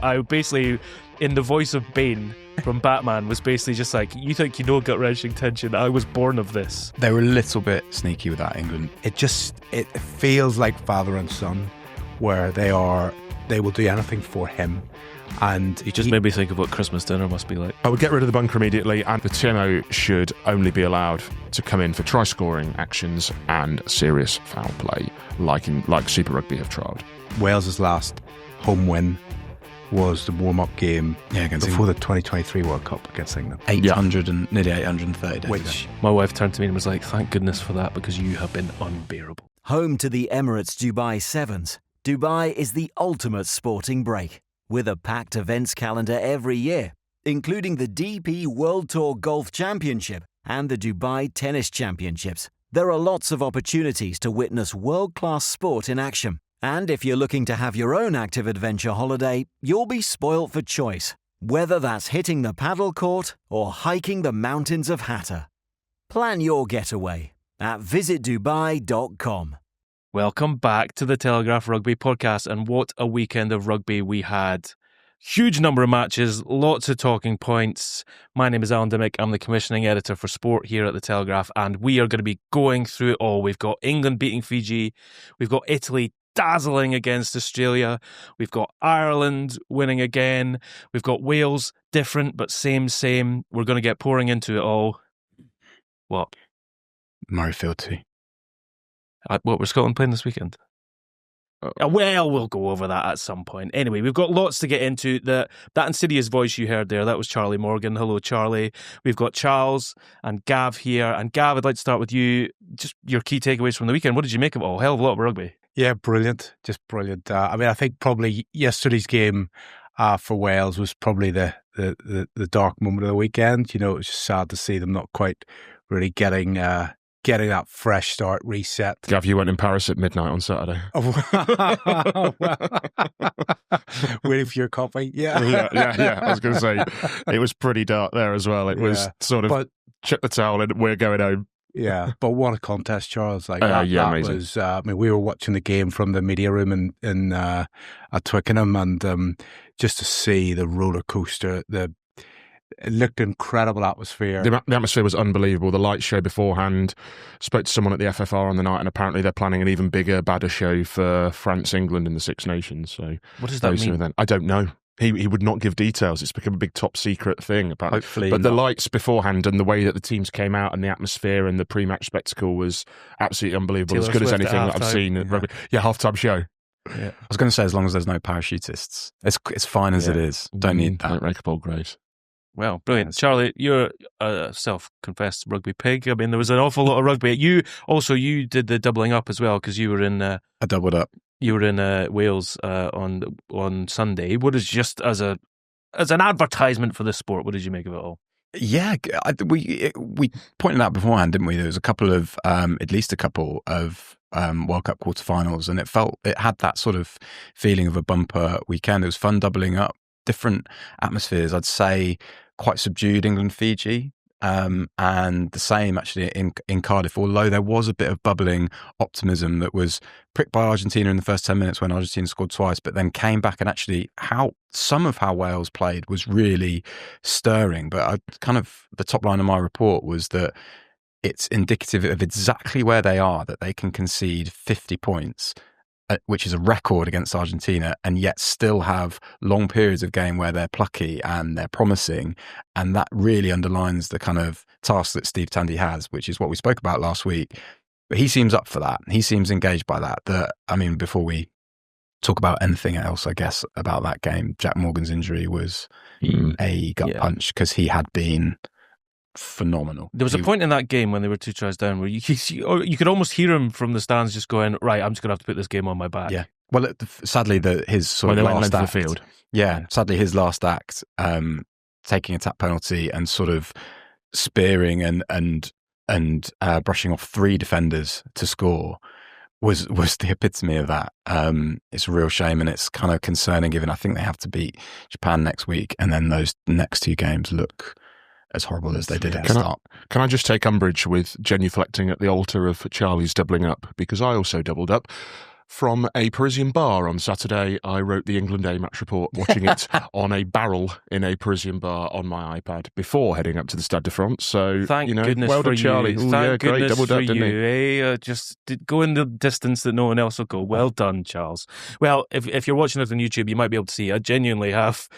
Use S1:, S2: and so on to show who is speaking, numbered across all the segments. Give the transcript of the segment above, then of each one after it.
S1: I basically, in the voice of Bane from Batman, was basically just like, you think you know gut-wrenching tension? I was born of this.
S2: They were a little bit sneaky with that, England. It feels like father and son, where they will do anything for him. And
S1: you just made me think of what Christmas dinner must be like.
S3: I would get rid of the bunker immediately, and the TMO should only be allowed to come in for try-scoring actions and serious foul play, like Super Rugby have trialled.
S2: Wales's last home win was the warm-up game
S4: against
S2: before the 2023 World Cup against England.
S4: Nearly 830 days
S2: Which
S1: my wife turned to me and was like, thank goodness for that, because you have been unbearable.
S5: Home to the Emirates Dubai Sevens, Dubai is the ultimate sporting break, with a packed events calendar every year, including the DP World Tour Golf Championship and the Dubai Tennis Championships. There are lots of opportunities to witness world-class sport in action. And if you're looking to have your own active adventure holiday, you'll be spoilt for choice, whether that's hitting the paddle court or hiking the mountains of Hatta. Plan your getaway at visitdubai.com.
S1: Welcome back to the Telegraph Rugby Podcast, and what a weekend of rugby we had. Huge number of matches, lots of talking points. My name is Alan Dymock. I'm the commissioning editor for sport here at the Telegraph, and we are going to be going through it all. We've got England beating Fiji. We've got Italy dazzling against Australia. We've got Ireland winning again. We've got Wales, different but same. We're going to get pouring into it all. What?
S2: Murrayfield too.
S1: What was Scotland playing this weekend? Well, we'll go over that at some point. Anyway, we've got lots to get into. That insidious voice you heard there, that was Charlie Morgan. Hello, Charlie. We've got Charles and Gav here. And Gav, I'd like to start with you. Just your key takeaways from the weekend. What did you make of it all? Hell of a lot of rugby.
S2: Yeah, brilliant. Just brilliant. I think probably yesterday's game for Wales was probably the dark moment of the weekend. It was just sad to see them not quite really getting that fresh start reset.
S3: Gav, you went in Paris at midnight on Saturday.
S2: Waiting for your copy. Yeah.
S3: I was going to say, it was pretty dark there as well. It was sort of chuck the towel and we're going home.
S2: Yeah, but what a contest, Charles! That
S3: amazing.
S2: Was. We were watching the game from the media room in at Twickenham, and just to see the roller coaster, it looked incredible atmosphere.
S3: The atmosphere was unbelievable. The light show beforehand. Spoke to someone at the FFR on the night, and apparently they're planning an even bigger, badder show for France-England in the Six Nations. So
S1: what does that mean?
S3: I don't know. He would not give details. It's become a big top secret thing, apparently.
S2: Hopefully
S3: but the lights beforehand and the way that the teams came out and the atmosphere and the pre-match spectacle was absolutely unbelievable.
S1: Taylor
S3: as good
S1: Swift
S3: as anything that I've seen at rugby. Yeah, halftime show.
S4: Yeah. I was going to say, as long as there's no parachutists, it's fine as it is. Don't need that.
S3: Don't rake up old graves.
S1: Well, brilliant. Charlie, you're a self-confessed rugby pig. I mean, there was an awful lot of rugby. You did the doubling up as well, because you were in...
S4: I doubled up.
S1: You were in Wales on Sunday. What is, just as an advertisement for this sport, what did you make of it all?
S4: Yeah, we pointed out beforehand, didn't we? There was at least a couple of World Cup quarterfinals, and it had that sort of feeling of a bumper weekend. It was fun doubling up, different atmospheres. I'd say quite subdued England-Fiji. And the same actually in Cardiff, although there was a bit of bubbling optimism that was pricked by Argentina in the first 10 minutes when Argentina scored twice, but then came back, and actually some of how Wales played was really stirring. But the top line of my report was that it's indicative of exactly where they are, that they can concede 50 points, which is a record against Argentina, and yet still have long periods of game where they're plucky and they're promising. And that really underlines the kind of task that Steve Tandy has, which is what we spoke about last week. But he seems up for that. He seems engaged by that. Before we talk about anything else, I guess, about that game, Jack Morgan's injury was a gut punch, because he had been phenomenal.
S1: There was a point in that game when they were 2 tries down where you could almost hear him from the stands just going, right, I'm just going to have to put this game on my back.
S4: Yeah. Well, sadly, his sort of last act.
S3: The field.
S4: Yeah, sadly, his last act, taking a tap penalty and sort of spearing and brushing off 3 defenders to score was the epitome of that. It's a real shame, and it's kind of concerning, given I think they have to beat Japan next week, and then those next 2 games look as horrible as they did at the start.
S3: Can I just take umbrage with genuflecting at the altar of Charlie's doubling up, because I also doubled up. From a Parisian bar on Saturday, I wrote the England A match report, watching it on a barrel in a Parisian bar on my iPad before heading up to the Stade de France. So,
S1: thank goodness
S3: well
S1: for
S3: done, Charlie.
S1: you.
S3: Ooh,
S1: Thank
S3: great
S1: goodness
S3: double
S1: for
S3: dip, didn't he?
S1: you. Just go in the distance that no one else will go. Well done, Charles. Well, if you're watching it on YouTube, you might be able to see I genuinely have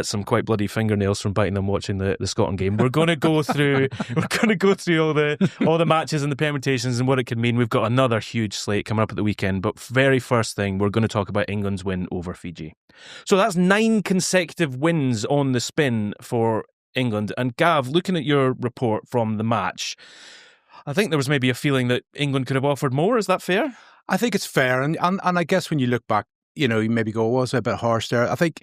S1: some quite bloody fingernails from biting them watching the Scotland game. We're going to go through. We're going to go through all the matches and the permutations and what it could mean. We've got another huge slate coming up at the weekend, but very first thing, we're going to talk about England's win over Fiji. So that's 9 consecutive wins on the spin for England. And Gav, looking at your report from the match, I think there was maybe a feeling that England could have offered more. Is that fair?
S2: I think it's fair. And I guess when you look back, you maybe go, was it a bit harsh there? I think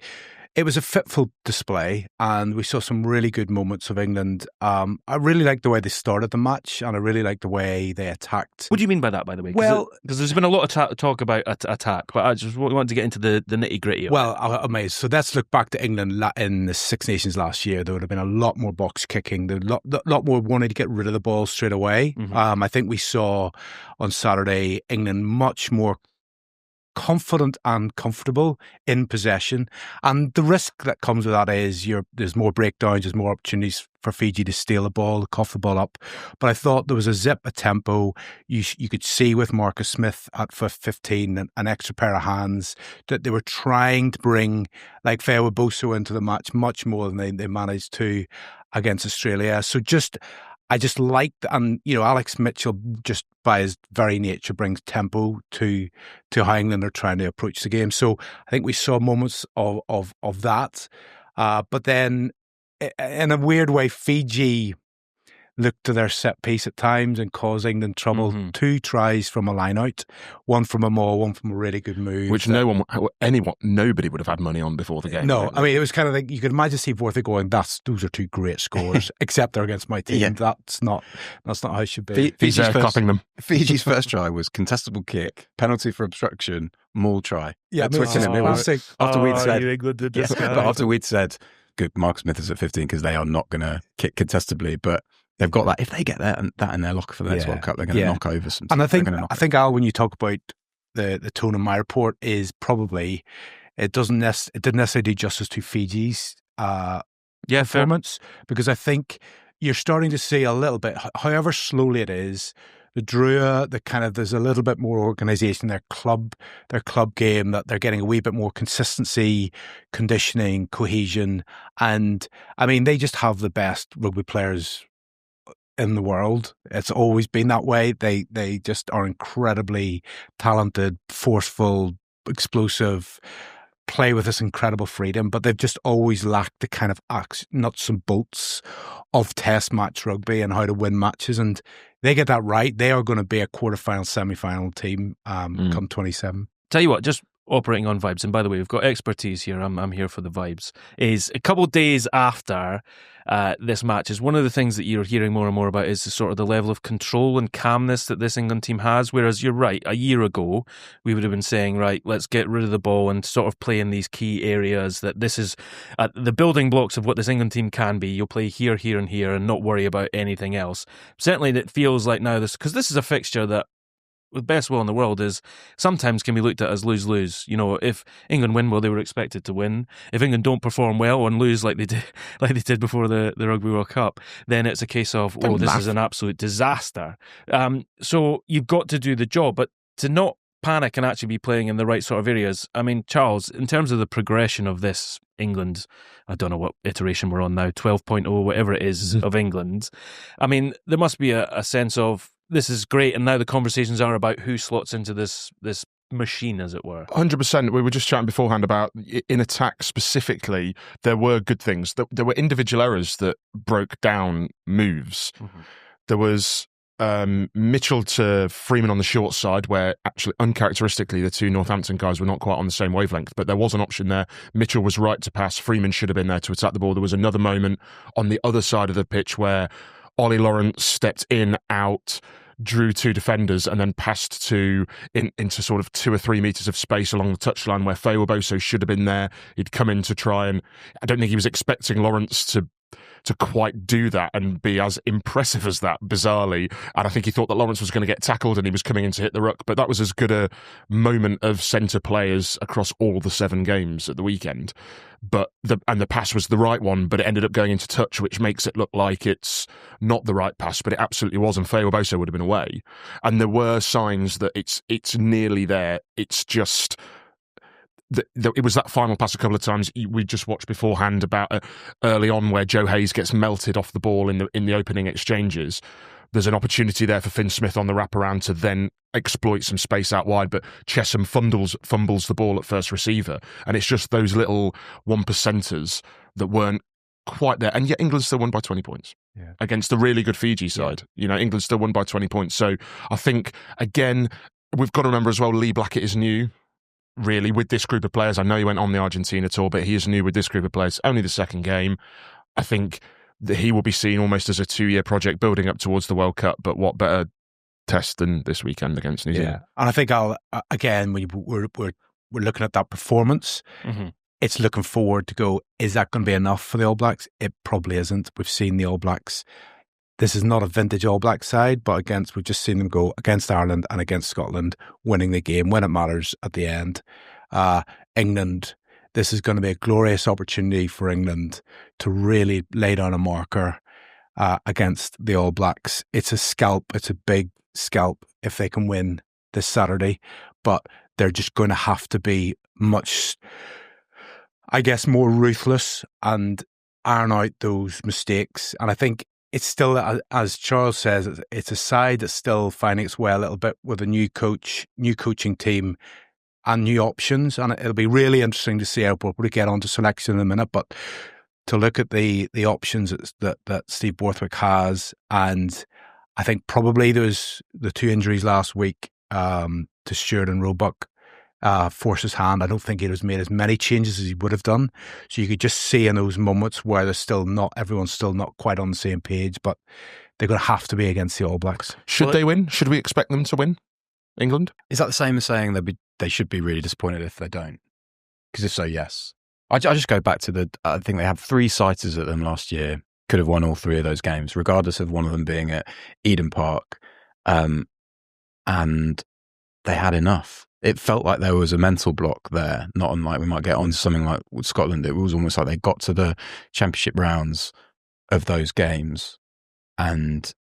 S2: it was a fitful display, and we saw some really good moments of England. I really liked the way they started the match, and I really liked the way they attacked.
S1: What do you mean by that, by the way?
S2: Well,
S1: because there's been a lot of talk about attack, but I just wanted to get into the nitty-gritty of it.
S2: Amazing. So let's look back to England in the Six Nations last year. There would have been a lot more box kicking, a lot more wanting to get rid of the ball straight away. Mm-hmm. I think we saw on Saturday England much more confident and comfortable in possession, and the risk that comes with that is there's more breakdowns, there's more opportunities for Fiji to steal the ball, to cough the ball up. But I thought there was a zip, a tempo. You could see with Marcus Smith at 15 an extra pair of hands that they were trying to bring like Feo Boso into the match much more than they managed to against Australia. So I just liked, and Alex Mitchell, just by his very nature, brings tempo to how England are trying to approach the game. So I think we saw moments of that, but then in a weird way, Fiji looked to their set piece at times and caused England trouble. Mm-hmm. 2 tries from a line out, one from a maul, one from a really good move.
S3: Which nobody would have had money on before the game.
S2: No, I mean, it was kind of like, you could imagine Steve Borthwick going, those are 2 great scores, except they're against my team. Yeah. That's not how it should be.
S4: Fiji's first try was contestable kick, penalty for obstruction, maul try.
S2: Yeah,
S4: Twickenham. After we'd said, good, Mark Smith is at 15 because they are not going to kick contestably, but they've got that. If they get that in their locker for the next World Cup, they're going to knock over some.
S2: And I think Al, when you talk about the tone of my report, is probably it didn't necessarily do justice to Fiji's performance, because I think you're starting to see a little bit, however slowly it is, the Drua, there's a little bit more organisation in their club game, that they're getting a wee bit more consistency, conditioning, cohesion, and I mean they just have the best rugby players in the world. It's always been that way. They just are incredibly talented, forceful, explosive, play with this incredible freedom, but they've just always lacked the kind of nuts and bolts of test match rugby and how to win matches, and they get that right. They are going to be a quarterfinal, semi-final team come 27.
S1: Tell you what, just operating on vibes, and by the way, we've got expertise here. I'm here for the vibes. Is a couple of days after this match, is one of the things that you're hearing more and more about is sort of the level of control and calmness that this England team has. Whereas you're right, a year ago we would have been saying, right, let's get rid of the ball and sort of play in these key areas. That this is the building blocks of what this England team can be. You'll play here, here, and here, and not worry about anything else. Certainly, it feels like now because this is a fixture that, with best will in the world, is sometimes can be looked at as lose-lose. If England win well, they were expected to win. If England don't perform well and lose like they did before the Rugby World Cup, then it's a case of, this is an absolute disaster. So you've got to do the job, but to not panic and actually be playing in the right sort of areas. I mean, Charles, in terms of the progression of this England, I don't know what iteration we're on now, 12.0, whatever it is, of England. I mean, there must be a sense of, this is great, and now the conversations are about who slots into this machine, as it were.
S3: 100%. We were just chatting beforehand about, in attack specifically, there were good things. There were individual errors that broke down moves. Mm-hmm. There was Mitchell to Freeman on the short side, where actually uncharacteristically the 2 Northampton guys were not quite on the same wavelength, but there was an option there. Mitchell was right to pass. Freeman should have been there to attack the ball. There was another moment on the other side of the pitch where Ollie Lawrence stepped in, out, drew 2 defenders, and then passed into sort of 2 or 3 metres of space along the touchline where Feo Boso should have been there. He'd come in to try, and I don't think he was expecting Lawrence to to quite do that and be as impressive as that, bizarrely. And I think he thought that Lawrence was going to get tackled and he was coming in to hit the ruck. But that was as good a moment of centre players across all the 7 games at the weekend. But the pass was the right one, but it ended up going into touch, which makes it look like it's not the right pass, but it absolutely was, and Feo Boso would have been away. And there were signs that it's nearly there. It's just it was that final pass a couple of times we just watched beforehand about early on where Joe Hayes gets melted off the ball in the opening exchanges. There's an opportunity there for Finn Smith on the wraparound to then exploit some space out wide, but Chesham fumbles the ball at first receiver, and it's just those little 1%ers that weren't quite there. And yet England still won by 20 points against a really good Fiji side. England still won by 20 points. So I think, again, we've got to remember as well, Lee Blackett is new, really, with this group of players. I know he went on the Argentina tour, but he is new with this group of players. Only the second game. I think that he will be seen almost as a 2-year project building up towards the World Cup, but what better test than this weekend against New Zealand?
S2: And I think we're looking at that performance. Mm-hmm. It's looking forward to go, is that going to be enough for the All Blacks? It probably isn't. We've seen the All Blacks. This is not a vintage All Black side, but we've just seen them go against Ireland and against Scotland, winning the game when it matters at the end. England, this is going to be a glorious opportunity for England to really lay down a marker against the All Blacks. It's a scalp. It's a big scalp if they can win this Saturday, but they're just going to have to be much, I guess, more ruthless and iron out those mistakes. And I think it's still, as Charles says, it's a side that's still finding its way a little bit with a new coach, new coaching team, and new options. And it'll be really interesting to see how we'll get onto selection in a minute, but to look at the options that Steve Borthwick has. And I think probably there was the 2 injuries last week to Stewart and Roebuck forced his hand. I don't think he has made as many changes as he would have done. So you could just see in those moments where everyone's still not quite on the same page, but they're going to have to be against the All Blacks.
S3: Should they win? Should we expect them to win, England?
S4: Is that the same as saying they should be really disappointed if they don't? Because if so, yes. I just go back to I think they had 3 sighters at them last year, could have won all 3 of those games, regardless of one of them being at Eden Park. And they had enough. It felt like there was a mental block there, not unlike we might get on to something like with Scotland. It was almost like they got to the championship rounds of those games and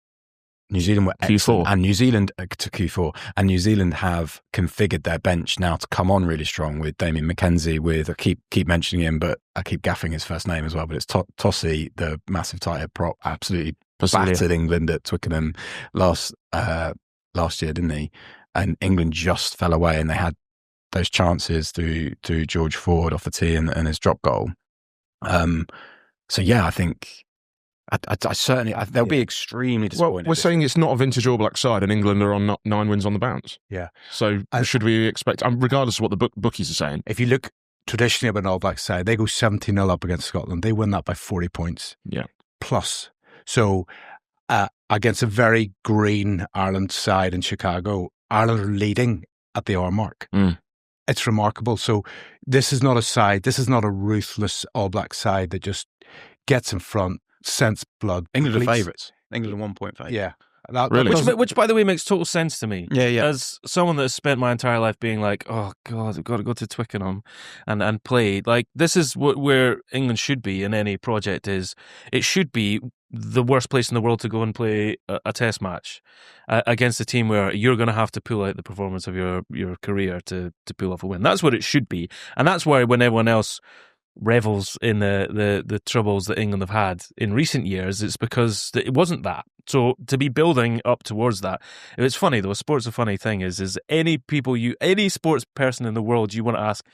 S4: New Zealand were excellent. And New Zealand to Q4, and New Zealand have configured their bench now to come on really strong with Damian McKenzie. I keep mentioning him, but I keep gaffing his first name as well. But it's Tossie, the massive tight head prop, absolutely battered England at Twickenham last year, didn't he? And England just fell away, and they had those chances to George Ford off the tee and his drop goal. So yeah, I think. I certainly they'll be extremely disappointed.
S3: Well, we're saying it's not a vintage All Black side, and England are on 9 wins on the bounce.
S2: Yeah.
S3: So should we expect, regardless of what the bookies are saying?
S2: If you look traditionally at an All Black side, they go 17-0 up against Scotland. They win that by 40 points.
S3: Yeah.
S2: Plus. So against a very green Ireland side in Chicago, Ireland are leading at the hour mark.
S3: Mm.
S2: It's remarkable. So this is not a ruthless All Black side that just gets in front, sense blood.
S4: England are favourites. England are 1 point favourites.
S2: Yeah.
S3: Really?
S1: Which, by the way, makes total sense to me.
S4: Yeah.
S1: As someone that has spent my entire life being like, oh, God, I've got to go to Twickenham and play. Like, this is where England should be in any project is. It should be the worst place in the world to go and play a test match against a team where you're going to have to pull out the performance of your career to pull off a win. That's what it should be. And that's why when everyone else revels in the troubles that England have had in recent years, it's because it wasn't that. So to be building up towards that, it's funny though. Sport's a funny thing. Is any sports person in the world you want to ask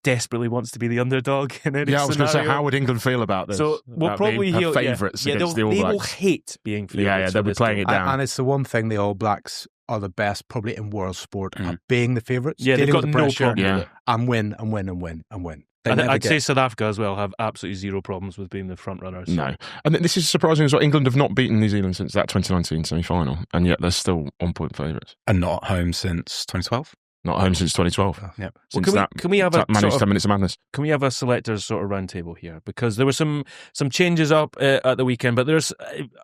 S1: desperately wants to be the underdog in any scenario.
S3: I was going to say, how would England feel about this?
S1: So we'll probably
S3: have favourites against the All Blacks.
S1: They will hate being favourites.
S3: Yeah, they'll be playing it down.
S2: And it's the one thing the All Blacks are the best probably in world sport at being the favourites.
S1: Yeah, they've got
S2: the
S1: no
S2: pressure,
S1: problem.
S2: and win.
S1: I'd say South Africa as well have absolutely zero problems with being the front runners.
S3: No. And this is surprising as well. England have not beaten New Zealand since that 2019 semi-final, and yet they're still 1 point favourites.
S4: And not at home since 2012.
S3: Not home since 2012.
S4: Yep.
S3: Since
S1: can we have a
S3: managed
S1: sort of,
S3: 10 minutes of madness?
S1: Can we have a selectors sort of roundtable here? Because there were some changes up at the weekend, but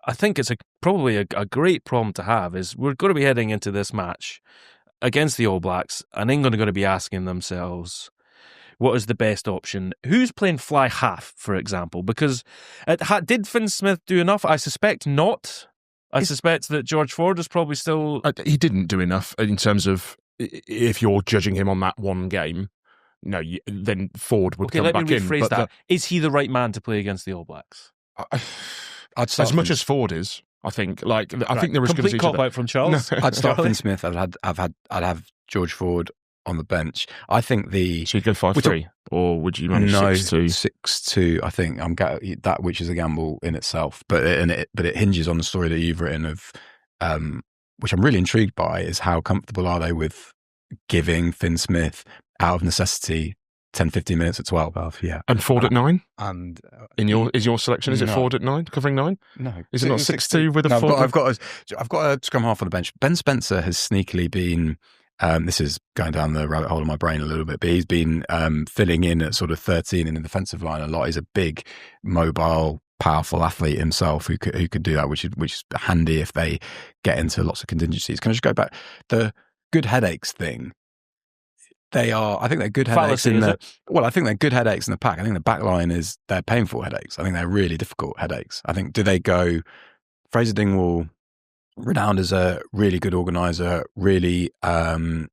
S1: I think it's probably a great problem to have. Is we're going to be heading into this match against the All Blacks, and England are going to be asking themselves, what is the best option? Who's playing fly half, for example? Because did Finn Smith do enough? I suspect not. I suspect that George Ford is probably still...
S3: He didn't do enough in terms of, if you're judging him on that one game, no, then Ford would come back in.
S1: Let me rephrase that. Is he the right man to play against the All Blacks?
S3: As much as Ford is, I think. I think there is going to be
S1: complete cop out from Charles.
S4: No, I'd start Finn Smith. I'd have George Ford on the bench. I think
S3: So you'd go 5-3, or would you manage 6-2?
S4: 6-2. I think that, which is a gamble in itself, but it hinges on the story that you've written of, which I'm really intrigued by, is how comfortable are they with giving Finn Smith out of necessity 10-15 minutes at 12.
S2: Yeah,
S3: and Ford at 9.
S2: And
S3: is your selection? Is it Ford at 9, covering 9?
S4: No,
S3: is it not 6-2 with a Ford?
S4: I've got a scrum half on the bench. Ben Spencer has sneakily been. This is going down the rabbit hole of my brain a little bit, but he's been filling in at sort of 13 in the defensive line a lot. He's a big, mobile, powerful athlete himself who could do that, which is handy if they get into lots of contingencies. Can I just go back? The good headaches thing. I think they're good headaches I think they're good headaches in the pack. I think the back line they're painful headaches. I think they're really difficult headaches. I think, do they go Fraser Dingwall, renowned as a really good organizer, really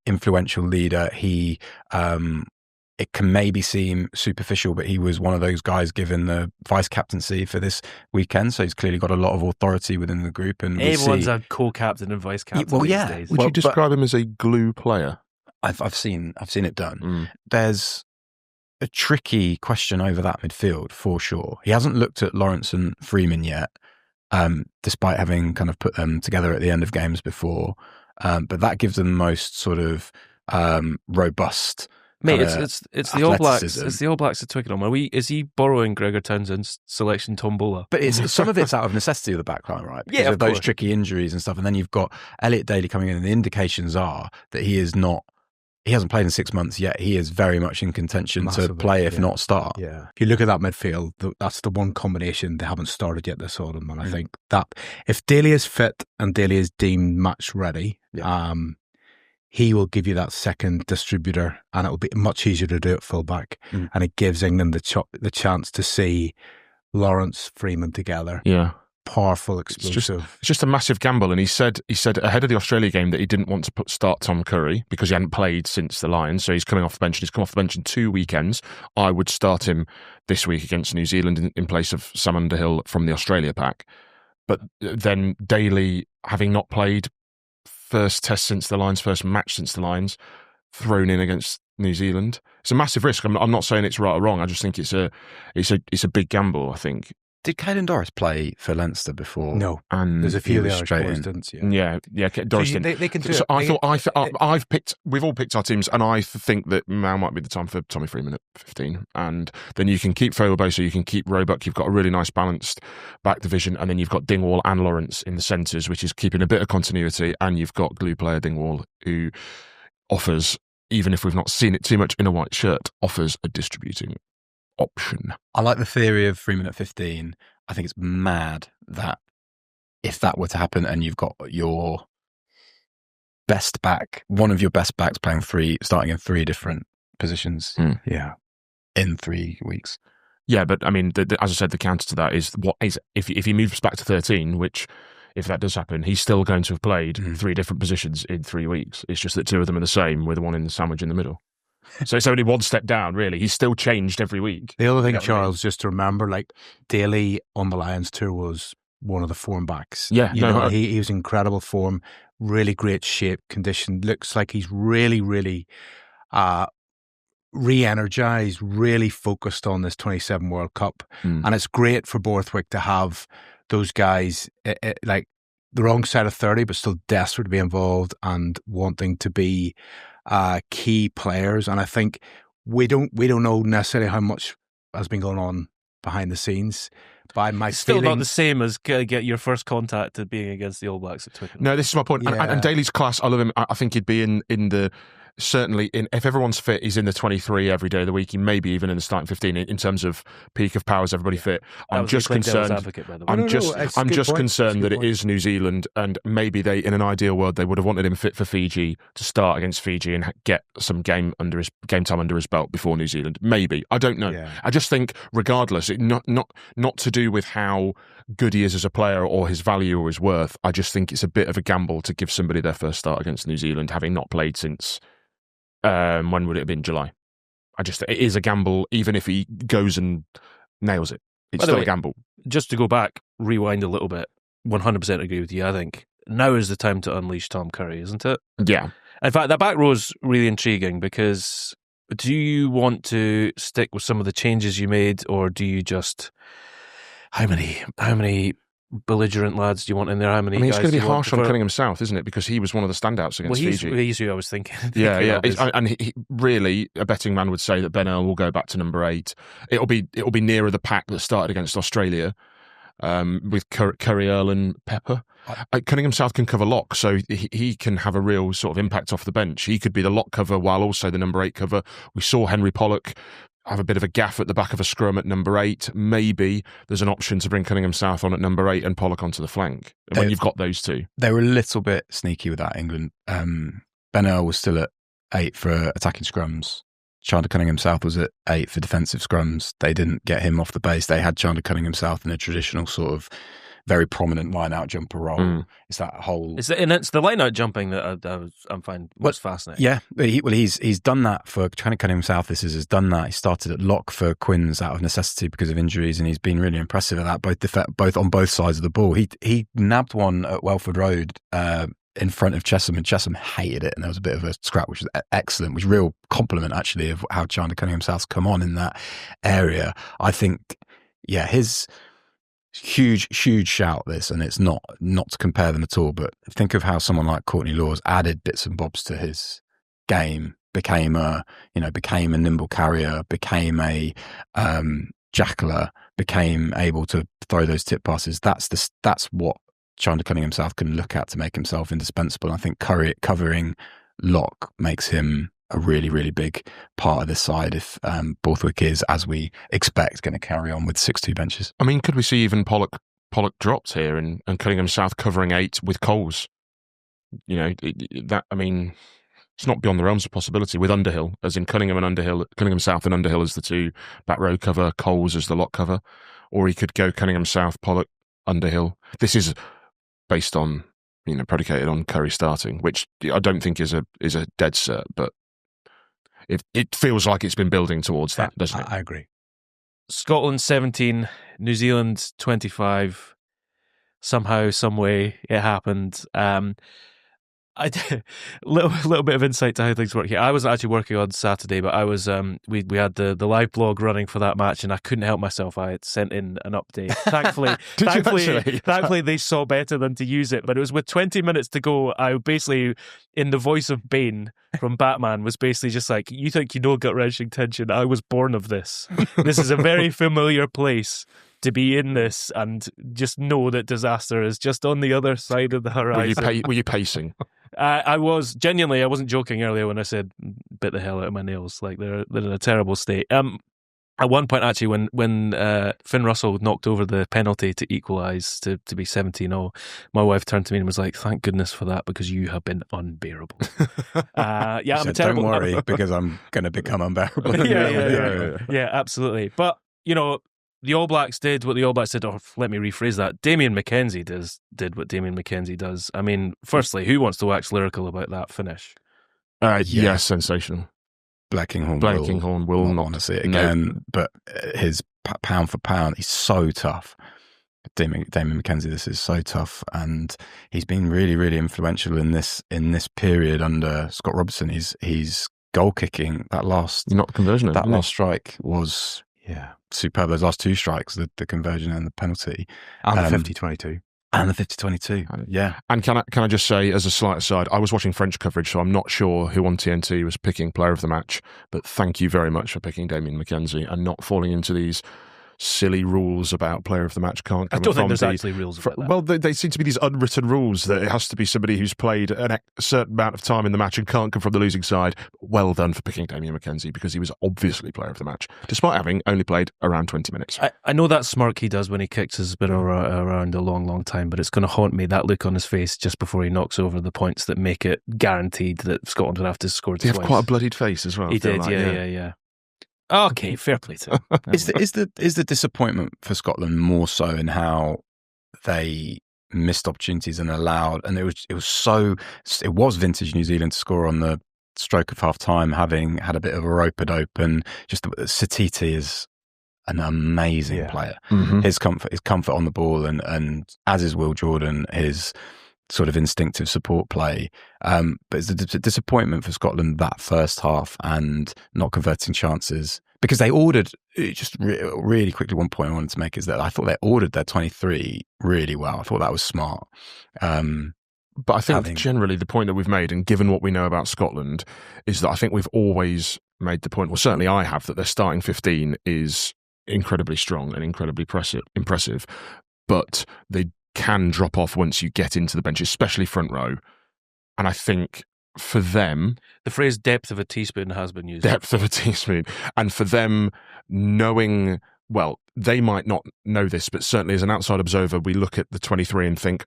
S4: influential leader. He, it can maybe seem superficial, but he was one of those guys given the vice captaincy for this weekend. So he's clearly got a lot of authority within the group. And
S1: everyone's a co-captain and vice captain these days.
S3: Would you describe him as a glue player?
S4: I've seen it done. There's a tricky question over that midfield for sure. He hasn't looked at Lawrence and Freeman yet. Despite having kind of put them together at the end of games before. But that gives them the most sort of robust.
S1: Mate, it's the All Blacks. It's the All Blacks at Twickenham. Is he borrowing Gregor Townsend's selection tombola?
S4: But some of it's out of necessity of the backline, right? Because of those tricky injuries and stuff. And then you've got Elliot Daly coming in, and the indications are that he hasn't played in 6 months yet. He is very much in contention to play, if not start.
S2: Yeah. If you look at that midfield, that's the one combination they haven't started yet this autumn. And I think that if Daly is fit and Daly is deemed match ready, he will give you that second distributor, and it will be much easier to do at fullback. And it gives England the chance to see Lawrence, Freeman together.
S3: Yeah.
S2: Powerful, explosive.
S3: It's just a massive gamble. And he said ahead of the Australia game that he didn't want to start Tom Curry because he hadn't played since the Lions. So he's coming off the bench, and he's come off the bench in 2 weekends. I would start him this week against New Zealand in place of Sam Underhill from the Australia pack. But then Daly, having not played, first test since the Lions, first match since the Lions, thrown in against New Zealand. It's a massive risk. I'm not saying it's right or wrong. I just think it's a big gamble, I think.
S4: Did Caden Doris play for Leinster before?
S2: No,
S4: and
S2: there's a few of the Irish boys didn't.
S3: Yeah, Doris didn't.
S2: They can do
S3: so
S2: it.
S3: We've all picked our teams, and I think that now might be the time for Tommy Freeman at 15, and then you can keep Fowler-Bosa, you can keep Roebuck. You've got a really nice balanced back division, and then you've got Dingwall and Lawrence in the centres, which is keeping a bit of continuity, and you've got glue player Dingwall, who offers, even if we've not seen it too much in a white shirt, offers a distributing option.
S4: I like the theory of Freeman at 15. I think it's mad that if that were to happen and you've got your best back, one of your best backs starting in 3 different positions, in 3 weeks.
S3: Yeah, but I mean, as I said, the counter to that is if he moves back to 13, which if that does happen, he's still going to have played 3 different positions in 3 weeks. It's just that 2 of them are the same, with one in the sandwich in the middle. So it's only one step down, really. He's still changed every week.
S2: The other thing, Charles, just to remember, Daly on the Lions tour was one of the form backs.
S3: Yeah,
S2: he was in incredible form, really great shape, condition. Looks like he's really, really re-energized, really focused on this 27 World Cup. And it's great for Borthwick to have those guys like the wrong side of 30, but still desperate to be involved and wanting to be key players. And I think we don't know necessarily how much has been going on behind the scenes. By my
S1: still not the same as get your first contact to being against the All Blacks at Twickenham.
S3: No, this is my point.
S2: Yeah.
S3: And Daly's class, I love him. I think he'd be in the certainly, if everyone's fit, he's in the 23 every day of the week. He may be even in the starting 15 in terms of peak of powers. Everybody fit. I'm just concerned. I'm just concerned that it is New Zealand, and maybe in an ideal world, they would have wanted him fit for Fiji to start against Fiji and get some game time under his belt before New Zealand. Maybe, I don't know. Yeah. I just think, regardless, not to do with how good he is as a player or his value or his worth. I just think it's a bit of a gamble to give somebody their first start against New Zealand, having not played since. When would it have been? July. It is a gamble, even if he goes and nails it. It's still a gamble.
S1: Just to go back, rewind a little bit, 100% agree with you. I think now is the time to unleash Tom Curry, isn't it?
S3: Yeah.
S1: In fact, that back row is really intriguing because do you want to stick with some of the changes you made, or do you just... How many belligerent lads do you want in there? How many?
S3: It's going to be harsh on Cunningham South, isn't it? Because he was one of the standouts against Fiji.
S1: He's who I was thinking.
S3: Yeah. And he, really, a betting man would say that Ben Earl will go back to number 8. It'll be nearer the pack that started against Australia, with Curry, Earl, and Pepper. Cunningham South can cover lock, so he can have a real sort of impact off the bench. He could be the lock cover while also the number 8 cover. We saw Henry Pollock have a bit of a gaff at the back of a scrum at number 8. Maybe there's an option to bring Cunningham South on at number 8 and Pollock onto the flank when you've got those two.
S4: They were a little bit sneaky with that, England. Ben Earl was still at 8 for attacking scrums. Chandler Cunningham South was at 8 for defensive scrums. They didn't get him off the base. They had Chandler Cunningham South in a traditional sort of very prominent line-out jumper role. It's that whole...
S1: It's the line-out jumping that I'm finding most fascinating.
S4: Yeah, he's done that for Chandler Cunningham South. Has done that. He started at lock for Quins out of necessity because of injuries, and he's been really impressive at that, both on both sides of the ball. He nabbed one at Welford Road in front of Chesham, and Chesham hated it, and there was a bit of a scrap, which was excellent, which was a real compliment, actually, of how Chandler Cunningham South's come on in that area. I think, his... huge shout, this, and it's not to compare them at all, but think of how someone like Courtney Laws added bits and bobs to his game, became a nimble carrier, became a jackler, became able to throw those tip passes. That's what Chandler Cunningham South can look at to make himself indispensable. And I think covering lock makes him a really, really big part of this side if Borthwick is, as we expect, going to carry on with 6-2 benches.
S3: I mean, could we see even Pollock dropped here and Cunningham South covering 8 with Coles? It's not beyond the realms of possibility with Underhill, as in Cunningham South and Underhill as the 2 back row cover, Coles as the lock cover, or he could go Cunningham South, Pollock, Underhill. This is based on, predicated on Curry starting, which I don't think is a dead cert, but it feels like it's been building towards that, doesn't it?
S2: I agree.
S1: Scotland 17, New Zealand 25. Somehow, some way, it happened. I did little bit of insight to how things work here. I wasn't actually working on Saturday, but I was. We had the live blog running for that match, and I couldn't help myself. I had sent in an update. Thankfully, they saw better than to use it. But it was with 20 minutes to go. I basically, in the voice of Bane from Batman, was basically just like, "You think you know gut-wrenching tension? I was born of this. This is a very familiar place to be in this, and just know that disaster is just on the other side of the horizon."
S3: Were you pacing?
S1: I was genuinely. I wasn't joking earlier when I said bit the hell out of my nails. Like they're in a terrible state. At one point, actually, when Finn Russell knocked over the penalty to equalise to be 17-0, my wife turned to me and was like, "Thank goodness for that, because you have been unbearable." I'm a terrible.
S4: Don't worry, because I'm going to become unbearable.
S1: Yeah, absolutely. But the All Blacks did what the All Blacks did. Or let me rephrase that. Damian McKenzie did what Damian McKenzie does. I mean, firstly, who wants to wax lyrical about that finish?
S3: Yes, sensational.
S4: Blankinghorn will not want to see it again. But his pound for pound, he's so tough. Damian McKenzie, this is so tough, and he's been really, really influential in this period under Scott Robertson. He's goal kicking. That last
S3: conversion.
S4: That last strike was superb. Those last 2 strikes, the conversion and the penalty,
S2: and the 50-22.
S4: And the 50-22, yeah.
S3: And can I just say, as a slight aside, I was watching French coverage, so I'm not sure who on TNT was picking player of the match, but thank you very much for picking Damian McKenzie and not falling into these silly rules about player of the match can't come
S1: I don't
S3: from
S1: think there's actually rules about that.
S3: Well, they seem to be these unwritten rules that it has to be somebody who's played a certain amount of time in the match and can't come from the losing side. Well done for picking Damian McKenzie, because he was obviously player of the match, despite having only played around 20 minutes.
S1: I know that smirk he does when he kicks has been around a long, long time, but it's going to haunt me, that look on his face just before he knocks over the points that make it guaranteed that Scotland would have to score twice.
S3: He had quite a bloodied face as well.
S1: He did, yeah. Okay, fair play to him.
S4: Is the disappointment for Scotland more so in how they missed opportunities and allowed, and it was vintage New Zealand to score on the stroke of half time, having had a bit of a rope-a-dope, and just Satiti is an amazing player.
S3: Mm-hmm.
S4: His comfort on the ball, and as is Will Jordan, his sort of instinctive support play. But it's a disappointment for Scotland that first half and not converting chances, because they ordered, just really quickly, one point I wanted to make is that I thought they ordered their 23 really well. I thought that was smart.
S3: But I think generally the point that we've made, and given what we know about Scotland, is that I think we've always made the point, well, certainly I have, that their starting 15 is incredibly strong and incredibly impressive, but they can drop off once you get into the bench, especially front row. And I think for them,
S1: the phrase depth of a teaspoon has been used.
S3: Depth of a teaspoon. And for them, knowing, well, they might not know this, but certainly as an outside observer, we look at the 23 and think,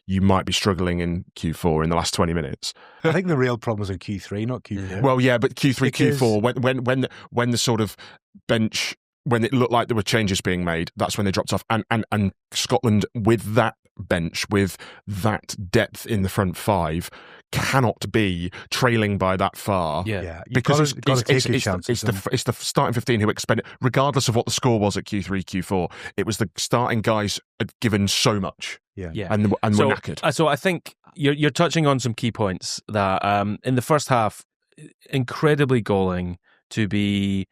S3: you might be struggling in Q4 in the last 20 minutes.
S2: I think the real problem is in Q3, not Q4.
S3: Well, yeah, but Q3, Q4, when the sort of bench, when it looked like there were changes being made, that's when they dropped off. And Scotland, with that bench, with that depth in the front five, cannot be trailing by that far.
S2: Yeah.
S3: Because
S2: it's
S3: the starting 15 who expended, regardless of what the score was at Q3, Q4, it was the starting guys had given so much.
S2: Yeah.
S3: And were knackered.
S1: So I think you're touching on some key points that in the first half, incredibly galling to be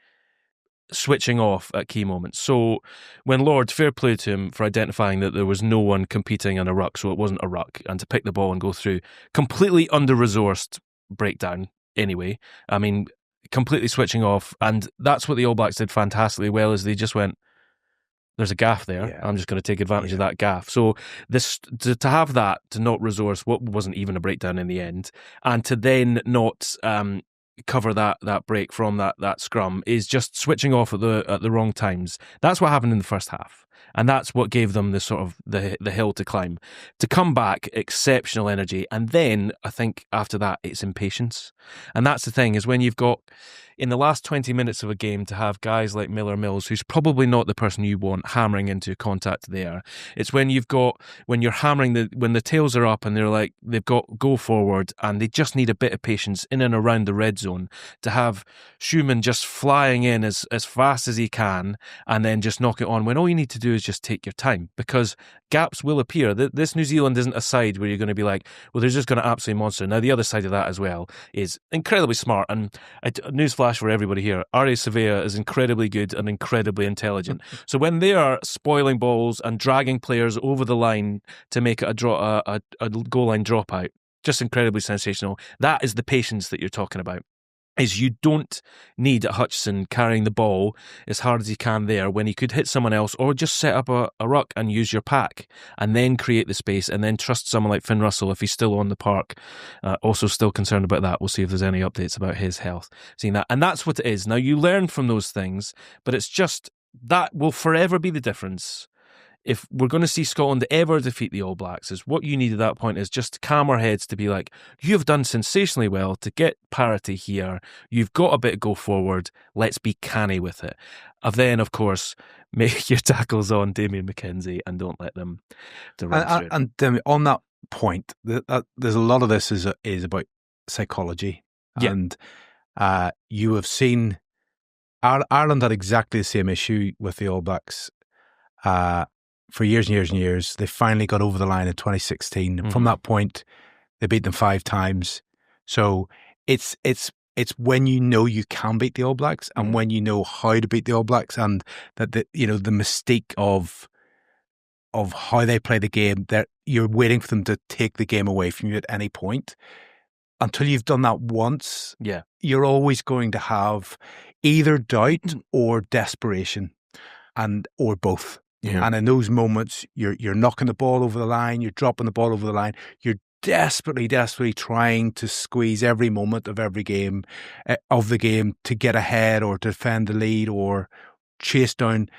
S1: switching off at key moments. So when Lord, fair play to him for identifying that there was no one competing in a ruck, so it wasn't a ruck, and to pick the ball and go through, completely under-resourced breakdown anyway. I mean, completely switching off, and that's what the All Blacks did fantastically well, is they just went, there's a gaff there. Yeah. I'm just going to take advantage of that gaff. So this to have that, to not resource what wasn't even a breakdown in the end, and to then not cover that break from that scrum, is just switching off at the wrong times. That's what happened in the first half, and that's what gave them the sort of the hill to climb. To come back, exceptional energy, and then I think after that it's impatience. And that's the thing, is when you've got, in the last 20 minutes of a game, to have guys like Miller-Mills, who's probably not the person you want hammering into contact there. It's when you're hammering when the tails are up and they're like, they've got go forward and they just need a bit of patience in and around the red zone, to have Schumann just flying in as fast as he can and then just knock it on, when all you need to do is just take your time, because gaps will appear. This New Zealand isn't a side where you're going to be like, well, they're just going to absolutely monster. Now, the other side of that as well is incredibly smart, and newsflash for everybody here, Ari Savea is incredibly good and incredibly intelligent. So when they are spoiling balls and dragging players over the line to make it a goal line dropout, just incredibly sensational. That is the patience that you're talking about. Is you don't need Hutchison carrying the ball as hard as he can there, when he could hit someone else, or just set up a ruck and use your pack and then create the space, and then trust someone like Finn Russell if he's still on the park. Also still concerned about that. We'll see if there's any updates about his health. Seeing that. And that's what it is. Now, you learn from those things, but it's just, that will forever be the difference. If we're going to see Scotland ever defeat the All Blacks, is what you need at that point is just to calm our heads, to be like, you've done sensationally well to get parity here. You've got a bit of go forward. Let's be canny with it. Then, of course, make your tackles on Damian McKenzie and don't let them run through.
S2: And on that point, there's a lot of this is about psychology.
S1: Yeah.
S2: And you have seen Ireland had exactly the same issue with the All Blacks for years and years and years. They finally got over the line in 2016. And from that point, they beat them 5 times. So it's when you know you can beat the All Blacks, and when you know how to beat the All Blacks, and that the mystique of how they play the game, that you're waiting for them to take the game away from you at any point. Until you've done that once, you're always going to have either doubt or desperation. or both.
S3: Yeah.
S2: And in those moments, you're knocking the ball over the line, you're dropping the ball over the line, you're desperately trying to squeeze every moment of every game of the game to get ahead or to defend the lead or chase down.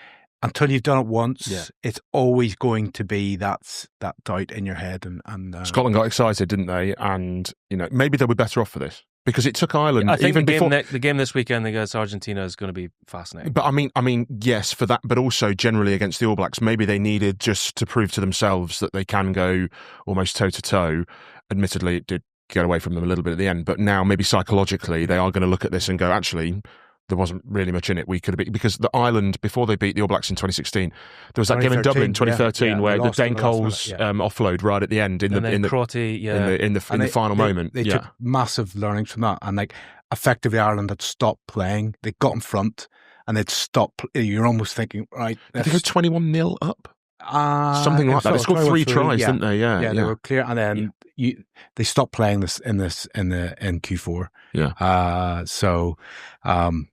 S2: Until you've done it once, it's always going to be that doubt in your head. And
S3: Scotland got excited, didn't they? And maybe they'll be better off for this because it took Ireland.
S1: I think
S3: even
S1: the game this weekend against Argentina is going to be fascinating.
S3: But I mean, yes, for that, but also generally against the All Blacks, maybe they needed just to prove to themselves that they can go almost toe to toe. Admittedly, it did get away from them a little bit at the end, but now maybe psychologically they are going to look at this and go, actually, there wasn't really much in it. We could have been, because the Ireland, before they beat the All Blacks in 2016, there was that game in Dublin 2013 where the Dane Coles offload right at the end in the final moment.
S2: They took massive learnings from that, and effectively Ireland had stopped playing. They got in front and they'd stopped. You're almost thinking, right?
S3: Did they go 21-0 up? Something like that. They scored 3 tries, didn't they? Yeah,
S2: they were clear, and then they stopped playing this in Q4.
S3: Yeah.
S2: So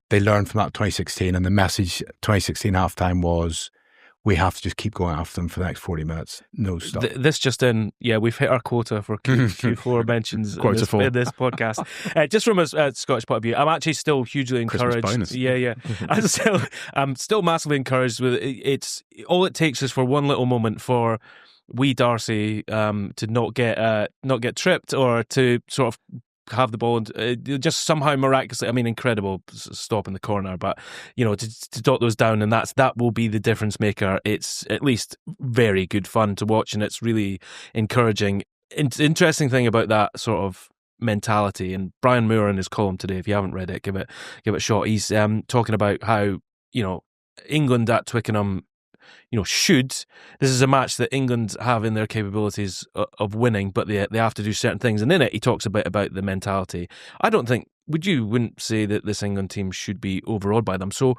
S2: they learned from that 2016, and the message 2016 halftime was, we have to just keep going after them for the next 40 minutes. No stop.
S1: This just in, we've hit our quota for Q4 mentions in this podcast. Just from a Scottish point of view, I'm actually still hugely encouraged.
S4: Christmas bonus.
S1: I'm still massively encouraged with it. All it takes is for one little moment for wee Darcy to not get tripped or to sort of have the ball and just somehow miraculously, incredible stop in the corner, but to dot those down, and that will be the difference maker. It's at least very good fun to watch, and it's really encouraging. Interesting thing about that sort of mentality, and Brian Moore in his column today, if you haven't read it, give it a shot. He's talking about how England at Twickenham this is a match that England have in their capabilities of winning, but they have to do certain things. And in it, he talks a bit about the mentality. I don't think, wouldn't say that this England team should be overawed by them. So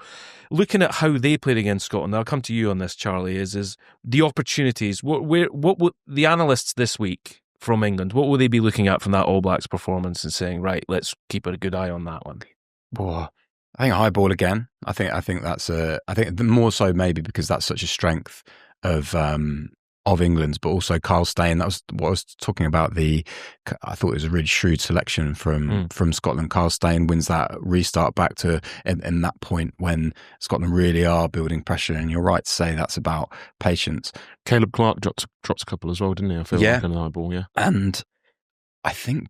S1: looking at how they played against Scotland, I'll come to you on this, Charlie, is the opportunities. What would the analysts this week from England, what will they be looking at from that All Blacks performance and saying, right, let's keep a good eye on that one?
S4: Boy, I think high ball again. I think that's more so maybe because that's such a strength of England's, but also Carl Steyn. That was what I was talking about. I thought it was a really shrewd selection from Scotland. Carl Steyn wins that restart back to in that point when Scotland really are building pressure. And you're right to say that's about patience.
S3: Caleb Clark dropped a couple as well, didn't he? I feel like an high ball, and I think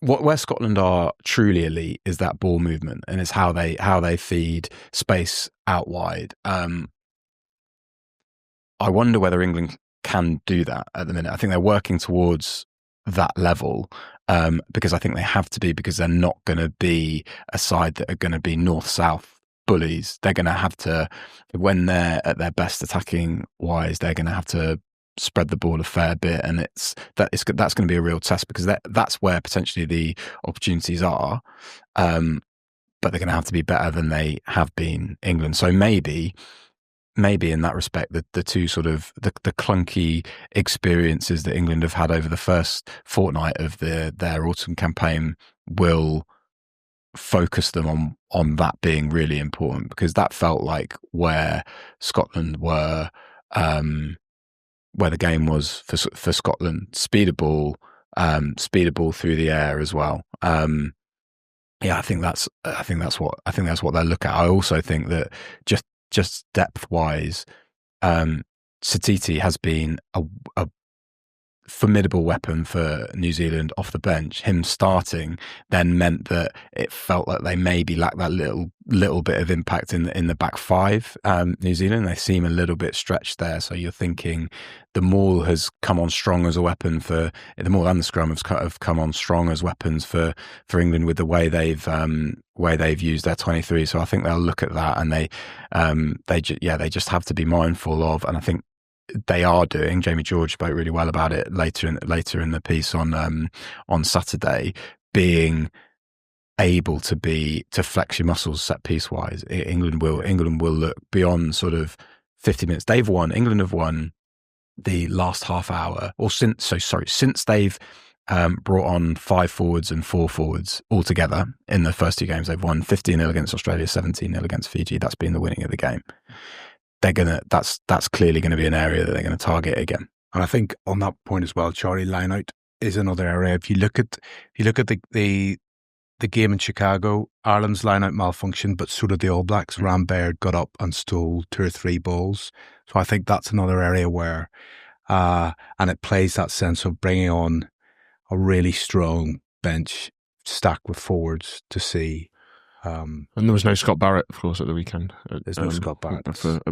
S3: where Scotland are truly elite is that ball movement, and it's how they feed space out wide. I wonder whether England can do that at the minute. I think they're working towards that level because I think they have to be, because they're not going to be a side that are going to be north-south bullies. They're going to have to, when they're at their best attacking wise, they're going to have to spread the ball a fair bit, and that's going to be a real test, because that's where potentially the opportunities are, but they're going to have to be better than they have been, England. So maybe in that respect, the two sort of the clunky experiences that England have had over the first fortnight of their autumn campaign will focus them on that being really important, because that felt like where Scotland were. Where the game was for Scotland, speed of ball through the air as well. I think that's what they look at. I also think that just depth wise, Satiti has been a formidable weapon for New Zealand off the bench. Him starting then meant that it felt like they maybe lacked that little bit of impact in the back five. New Zealand, they seem a little bit stretched there. So you're thinking the maul has come on strong as a weapon for the maul, and the scrum have come on strong as weapons for England with the way they've used their 23. So I think they'll look at that, and they just have to be mindful of, and I think they are doing. Jamie George spoke really well about it later in the piece on Saturday, being able to flex your muscles set piece wise. England will look beyond sort of 50 minutes. England have won the last half hour, or since they've brought on 5 forwards and 4 forwards altogether in the first 2 games. They've won 15-0 against Australia, 17-0 against Fiji. That's been the winning of the game.
S4: that's clearly going to be an area that they're going to target again.
S2: And I think on that point as well, Charlie, line out is another area. If you look at the game in Chicago, Ireland's line out malfunctioned, but so did the All Blacks. Ram Baird got up and stole 2 or 3 balls. So I think that's another area where, and it plays that sense of bringing on a really strong bench stacked with forwards to see.
S3: And there was no Scott Barrett, of course, at the weekend.
S2: There's no Scott Barrett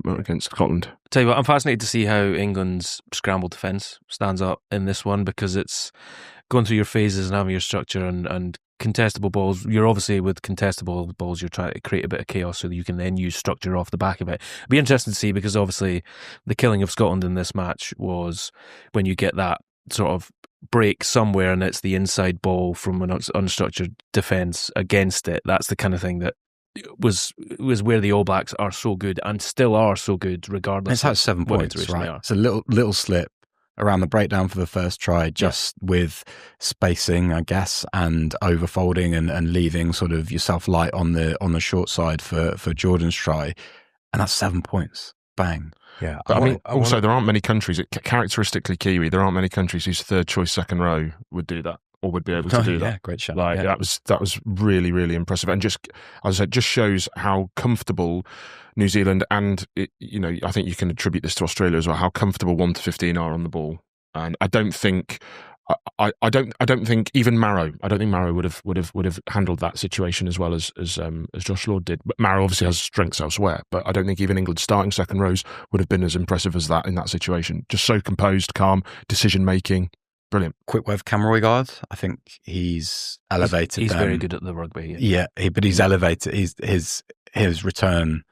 S3: against Scotland.
S1: Tell you what, I'm fascinated to see how England's scramble defence stands up in this one, because it's going through your phases and having your structure and contestable balls. You're obviously, with contestable balls, you're trying to create a bit of chaos so that you can then use structure off the back of it. It'll be interesting to see, because obviously the killing of Scotland in this match was when you get that sort of break somewhere and it's the inside ball from an unstructured defence against it. That's the kind of thing that was where the All Blacks are so good and still are so good, regardless.
S4: It's had 7 points, right? It's a little slip around the breakdown for the first try, just with spacing, I guess, and overfolding and leaving sort of yourself light on the short side for Jordan's try, and that's 7 points. Bang.
S2: Yeah,
S3: but there aren't many countries, characteristically Kiwi, there aren't many countries whose third choice second row would do that or would be able to do that.
S4: Yeah, great shot.
S3: That was really, really impressive, and just, as I said, just shows how comfortable New Zealand and I think you can attribute this to Australia as well, how comfortable 1 to 15 are on the ball. And I don't think even Marrow. I don't think Marrow would have handled that situation as well as Josh Lord did. But Marrow obviously has strengths elsewhere. But I don't think even England's starting second rows would have been as impressive as that in that situation. Just so composed, calm, decision making, brilliant.
S4: Quick wave Cameroy I think he's elevated.
S1: He's very good at the rugby.
S4: But he's elevated. His return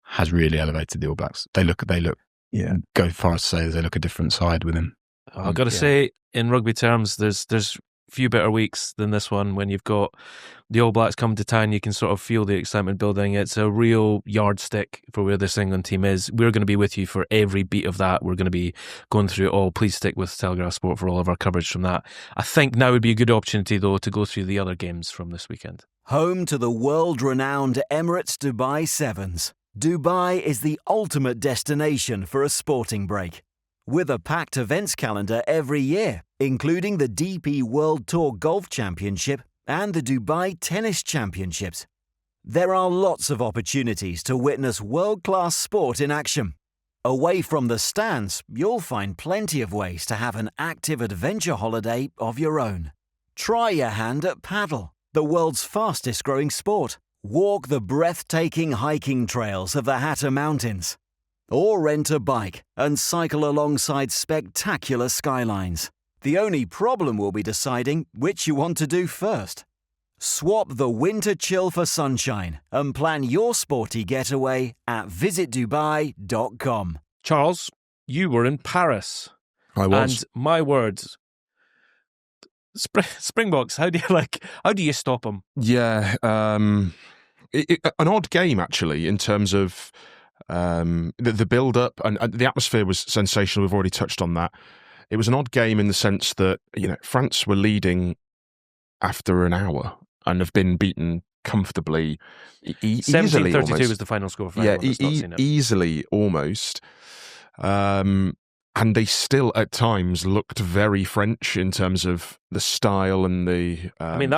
S4: has really elevated the All Blacks. They look. Go far as to say they look a different side with him.
S1: I've got to say, in rugby terms, there's few better weeks than this one. When you've got the All Blacks coming to town, you can sort of feel the excitement building. It's a real yardstick for where this England team is. We're going to be with you for every beat of that. We're going to be going through it all. Please stick with Telegraph Sport for all of our coverage from that. I think now would be a good opportunity, though, to go through the other games from this weekend.
S5: Home to the world-renowned Emirates Dubai Sevens. Dubai is the ultimate destination for a sporting break. With a packed events calendar every year, including the DP World Tour Golf Championship and the Dubai Tennis Championships. There are lots of opportunities to witness world-class sport in action. Away from the stands, you'll find plenty of ways to have an active adventure holiday of your own. Try your hand at paddle, the world's fastest-growing sport. Walk the breathtaking hiking trails of the Hatter Mountains. Or rent a bike and cycle alongside spectacular skylines. The only problem will be deciding which you want to do first. Swap the winter chill for sunshine and plan your sporty getaway at visitdubai.com.
S1: Charles, you were in Paris.
S3: I was.
S1: And my words, Springboks, how do you stop them?
S3: Yeah, an odd game, actually, in terms of the build-up and the atmosphere was sensational. We've already touched on that. It was an odd game in the sense that France were leading after an hour and have been beaten comfortably, easily.
S1: 17-32 was the final score for anyone
S3: easily almost. And they still, at times, looked very French in terms of the style and the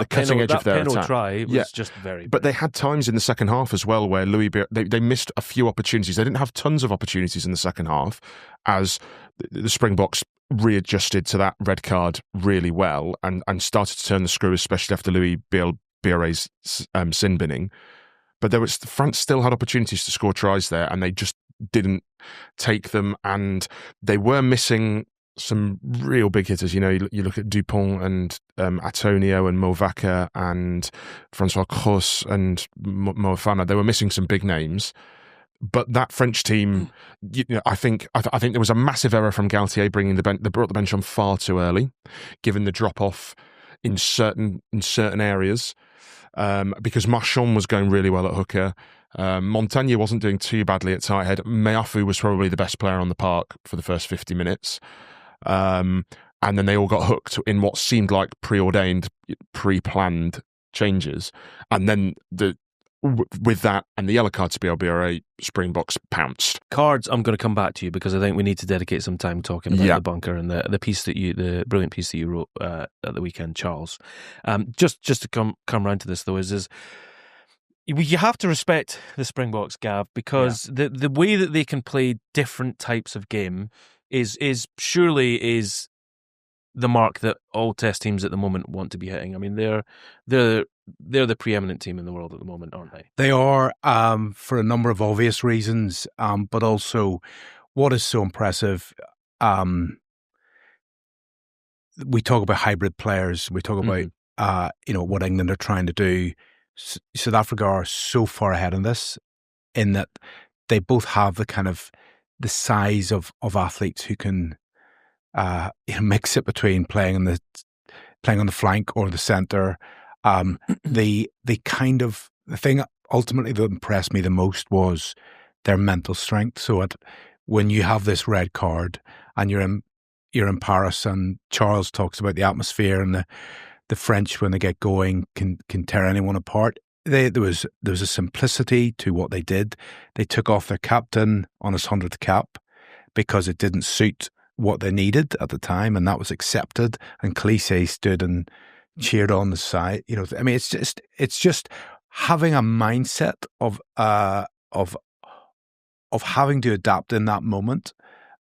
S3: cutting edge of their attack.
S1: Try was just very.
S3: But they had times in the second half as well where they missed a few opportunities. They didn't have tons of opportunities in the second half, as the Springboks readjusted to that red card really well and started to turn the screw, especially after Louis Bielre's sin binning. But France still had opportunities to score tries there, and they just didn't take them, and they were missing some real big hitters. You look at Dupont and Antonio and Movaca and Francois Cross and Moefana. They were missing some big names. But that French team, I think there was a massive error from Galtier bringing they brought the bench on far too early, given the drop off in certain areas. Because Marchand was going really well at hooker. Montagnier wasn't doing too badly at tight head. Meafu was probably the best player on the park for the first 50 minutes. And then they all got hooked in what seemed like preordained, pre-planned changes. And then with that and the yellow card to BLBRA, Springboks pounced.
S1: Cards, I'm going to come back to you because I think we need to dedicate some time talking about the bunker and the brilliant piece that you wrote at the weekend, Charles. Just to come round to this though is you have to respect the Springboks, Gav, because the way that they can play different types of game is surely the mark that all Test teams at the moment want to be hitting. I mean, they're the preeminent team in the world at the moment, aren't they?
S2: They are, for a number of obvious reasons, but also what is so impressive. We talk about hybrid players. We talk about what England are trying to do. South Africa are so far ahead in this, in that they both have the kind of the size of athletes who can mix it between playing on the flank or the centre. The thing ultimately that impressed me the most was their mental strength. So when you have this red card and you're in Paris, and Charles talks about the atmosphere and the French when they get going can tear anyone apart. There was a simplicity to what they did. They took off their captain on his 100th cap because it didn't suit what they needed at the time, and that was accepted. And Cliché stood and cheered on the side. I mean, it's just having a mindset of having to adapt in that moment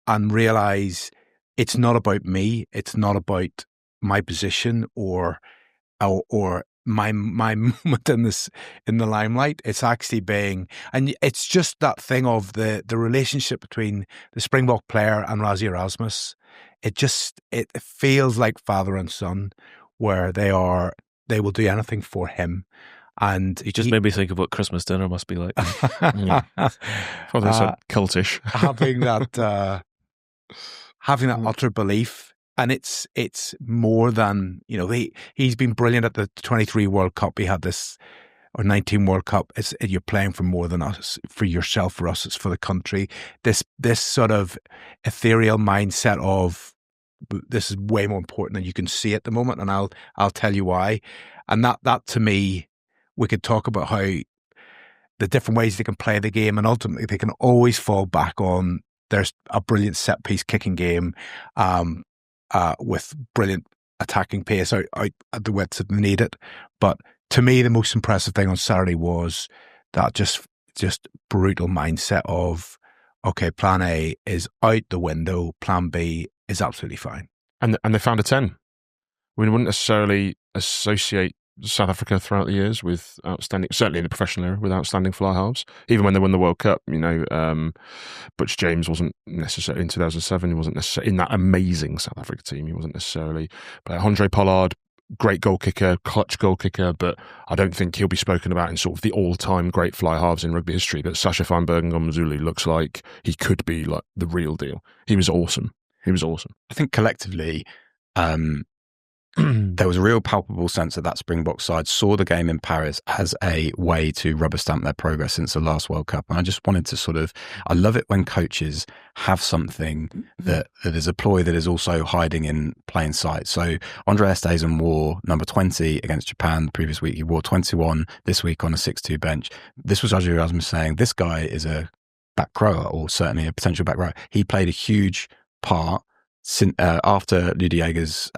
S2: and realize it's not about me. It's not about my position or my moment in the limelight. It's actually being, and it's just that thing of the relationship between the Springbok player and Rassie Erasmus. It feels like father and son, where they will do anything for him. And
S1: he just made me think of what Christmas dinner must be like.
S3: Probably so cultish.
S2: having that utter belief. And it's more than, he's been brilliant at the 23 World Cup. He had this, or 19 World Cup. You're playing for more than us, for yourself, for us, it's for the country. This sort of ethereal mindset of this is way more important than you can see at the moment, and I'll tell you why. And that to me, we could talk about how the different ways they can play the game, and ultimately they can always fall back on there's a brilliant set piece kicking game. With brilliant attacking pace out at the widths that they need it. But to me, the most impressive thing on Saturday was that just brutal mindset of, okay, plan A is out the window, plan B is absolutely fine.
S3: And they found a 10. We wouldn't necessarily associate South Africa throughout the years with outstanding, certainly in the professional era, with outstanding fly halves. Even when they won the World Cup, Butch James wasn't necessarily in 2007. He wasn't necessarily in that amazing South Africa team. He wasn't necessarily. But Andre Pollard, great goal kicker, clutch goal kicker, but I don't think he'll be spoken about in sort of the all-time great fly halves in rugby history. But Sasha Feinberg-Mngomezulu looks like he could be like the real deal. He was awesome.
S4: I think collectively, there was a real palpable sense that Springbok side saw the game in Paris as a way to rubber stamp their progress since the last World Cup. And I just wanted to I love it when coaches have something that is a ploy that is also hiding in plain sight. So Andre Esterhuizen wore number 20 against Japan the previous week. He wore 21 this week on a 6-2 bench. This was Rassie Erasmus saying, this guy is a back rower, or certainly a potential back rower. He played a huge part after Ludwiger's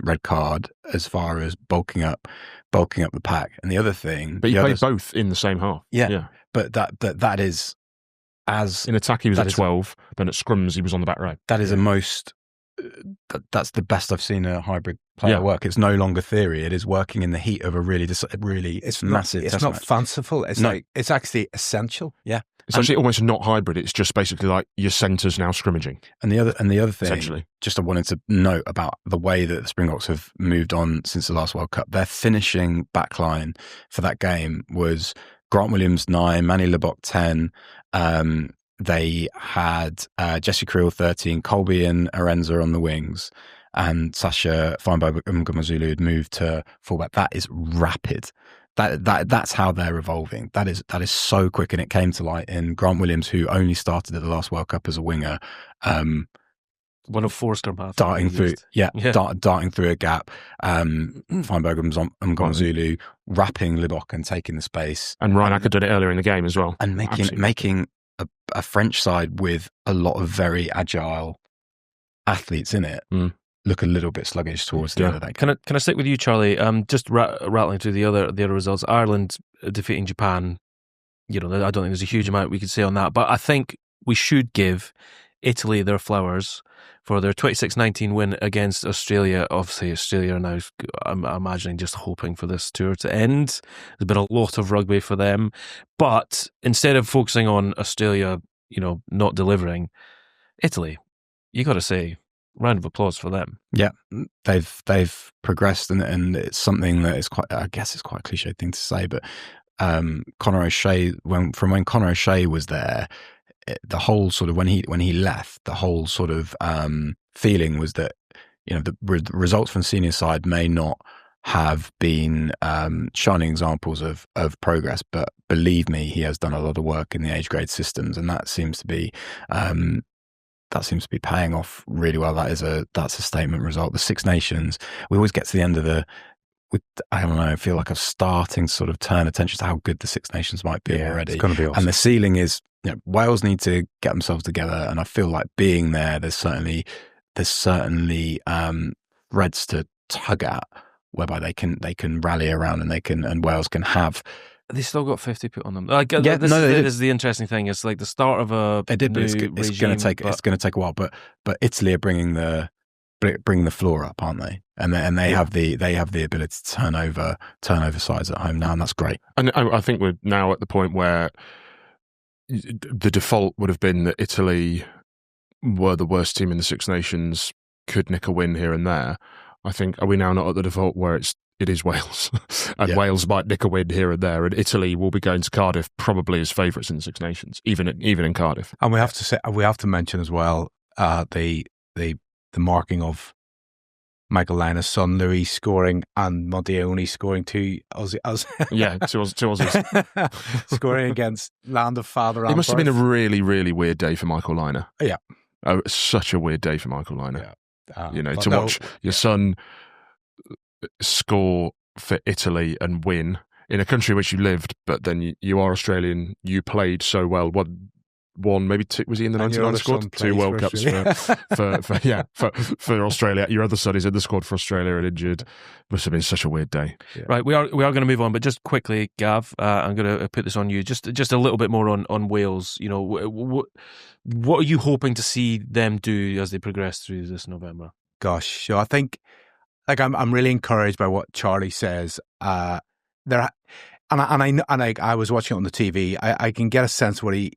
S4: red card, as far as bulking up the pack. And the other thing,
S3: but you played both in the same half.
S4: Yeah. But that is, as
S3: in attack he was at 12, then at scrums he was on the back row.
S4: That is that's the best I've seen a hybrid player work. It's no longer theory; it is working in the heat of a really massive.
S2: It's not fanciful. It's actually essential.
S4: Yeah.
S3: It's actually almost not hybrid. It's just basically like your centres now scrimmaging.
S4: And the other thing, just I wanted to note about the way that the Springboks have moved on since the last World Cup. Their finishing backline for that game was Grant Williams 9, Manny Lebok 10. They had Jesse Creel 13, Colby and Arenza on the wings, and Sasha Feinberg-Mngomezulu had moved to fullback. That is rapid. That's how they're evolving. That is so quick, and it came to light in Grant Williams, who only started at the last World Cup as a winger.
S1: One of 4 scrum halves.
S4: Darting through a gap. Feinberg-Mngomezulu wrapping Dymock and taking the space.
S3: And Ryan did it earlier in the game as well.
S4: And making a French side with a lot of very agile athletes in it look a little bit sluggish towards the end of that game.
S1: Can I stick with you, Charlie? Just rattling through the other results. Ireland defeating Japan. I don't think there's a huge amount we could say on that, but I think we should give Italy their flowers for their 26-19 win against Australia. Obviously, Australia are now, I'm imagining, just hoping for this tour to end. There's been a lot of rugby for them, but instead of focusing on Australia, not delivering, Italy, you got to say, round of applause for them.
S4: Yeah, they've progressed, and it's something that is quite, I guess it's quite a cliche thing to say, but Conor O'Shea, when Conor O'Shea was there, the whole sort of when he left, the whole sort of feeling was that the results from the senior side may not have been shining examples of progress, but believe me, he has done a lot of work in the age grade systems, and that seems to be paying off really well. That's a statement result. The Six Nations, we always get to the end of I don't know, I feel like I'm starting to sort of turn attention to how good the Six Nations might be already.
S2: It's going to be awesome.
S4: And the ceiling is, Wales need to get themselves together, and I feel like being there, there's certainly threads to tug at whereby they can rally around, and Wales can have.
S1: They still got 50 put on them. This is the interesting thing. It's like the start of a
S4: They did, but it's going to take a while. But Italy are bringing the floor up, aren't they? And they have the ability to turn over sides at home now, and that's great.
S3: And I think we're now at the point where the default would have been that Italy were the worst team in the Six Nations, could nick a win here and there. I think, are we now not at the default where it is Wales, and Wales might nick a win here and there, and Italy will be going to Cardiff probably as favourites in the Six Nations, even in Cardiff.
S2: And we have to mention as well the marking of Michael Lina's son Louis scoring and Montioni scoring two Aussies.
S3: Two Aussies
S2: scoring against land of father and
S3: It must
S2: birth.
S3: have been a really, really weird day for Michael Lina.
S2: Yeah.
S3: Oh, such a weird day for Michael Lina.
S2: Yeah.
S3: Watch your son score for Italy and win in a country in which you lived, but then you are Australian, you played so well. One, maybe two, was he in the 99 squad? 2 World Cups for Australia. Your other son is in the squad for Australia and injured. Must have been such a weird day.
S1: Yeah. Right, we are going to move on, but just quickly, Gav, I'm going to put this on you. Just a little bit more on Wales. What are you hoping to see them do as they progress through this November?
S2: Gosh, so I think I'm really encouraged by what Charlie says. I was watching it on the TV. I can get a sense where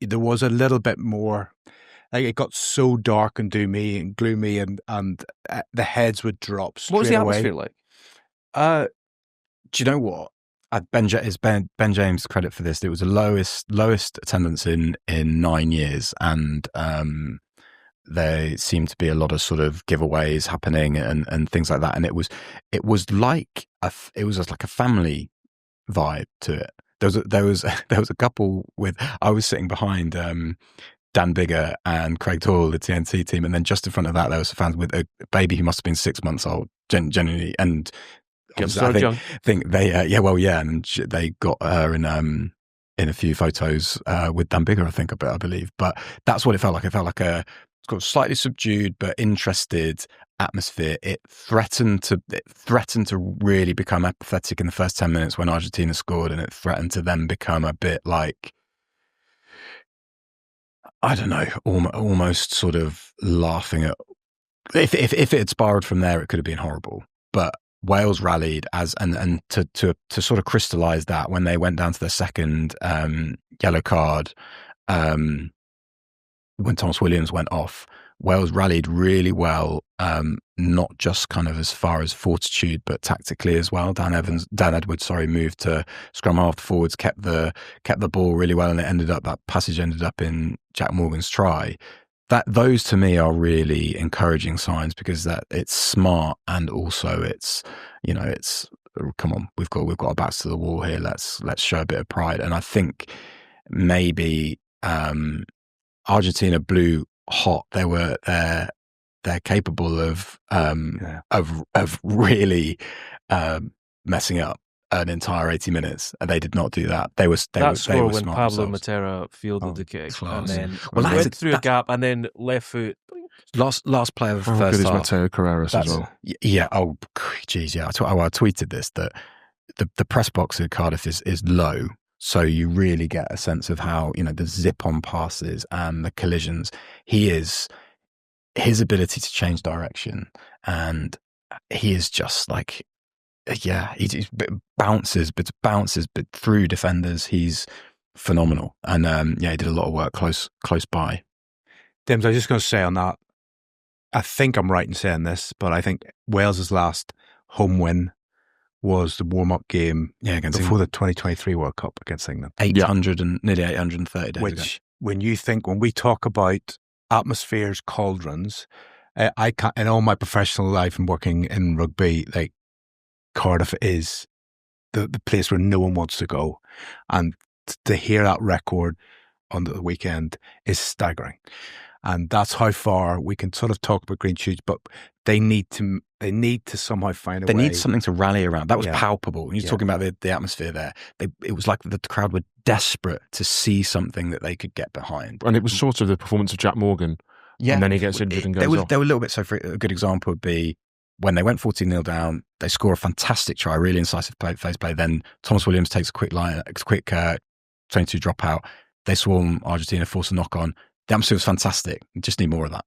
S2: there was a little bit more, like it got so dark and doomy and gloomy, and the heads would drop straight away.
S1: What was the atmosphere like?
S4: Do you know what? Ben James credit for this. It was the lowest attendance in 9 years, and there seemed to be a lot of sort of giveaways happening and things like that. And it was like a family vibe to it. There was a couple with. I was sitting behind Dan Bigger and Craig Toyle, the TNT team, and then just in front of that there was fans with a baby who must have been 6 months old, genuinely, and I think they and they got her in a few photos with Dan Bigger, I believe. But that's what it felt like. It felt like it's got a slightly subdued but interested atmosphere. It threatened to really become apathetic in the first 10 minutes when Argentina scored, and it threatened to then become a bit like, I don't know, almost sort of laughing at. If it had spiraled from there, it could have been horrible. But Wales rallied and to sort of crystallise that when they went down to their second yellow card, when Thomas Williams went off, Wales rallied really well, not just kind of as far as fortitude, but tactically as well. Dan Edwards, moved to scrum half forwards, kept the ball really well, and that passage ended up in Jack Morgan's try. Those to me are really encouraging signs, because that it's smart, and also it's come on, we've got our backs to the wall here. Let's show a bit of pride. And I think maybe Argentina blew hot. They're capable of really messing up an entire 80 minutes, and they did not do that. They were
S1: score when
S4: smart
S1: Pablo
S4: themselves.
S1: Matera fielded the kick and then
S4: Well,
S1: went through a gap and then left foot.
S4: Last play of the
S3: How
S4: first
S3: good is
S4: half.
S3: Mateo Carreras as well?
S4: Yeah. Oh, geez. Yeah. I tweeted this, that the press box at Cardiff is low. So you really get a sense of how, the zip on passes and the collisions. His ability to change direction, and he is just like, he bounces through defenders. He's phenomenal. And he did a lot of work close by.
S2: Dims, I was just going to say on that, I think I'm right in saying this, but I think Wales's last home win was the warm-up game before the 2023 World Cup against England.
S4: Nearly 830 days ago.
S2: When we talk about atmospheres, cauldrons, I can't, in all my professional life and working in rugby, like, Cardiff is the place where no one wants to go. And to hear that record on the weekend is staggering. And that's how far we can sort of talk about green shoots, but they need to somehow find a way.
S4: They need something to rally around. That was palpable. You're talking about the atmosphere there. It was like the crowd were desperate to see something that they could get behind.
S3: And it was sort of the performance of Jack Morgan. Yeah. And then he gets injured and goes off.
S4: They were a little bit, so for a good example would be when they went 14-0 down, they score a fantastic try, really incisive phase play. Then Thomas Williams takes a quick 22 dropout. They swarm Argentina, force a knock on. The atmosphere was fantastic. We just need more of that.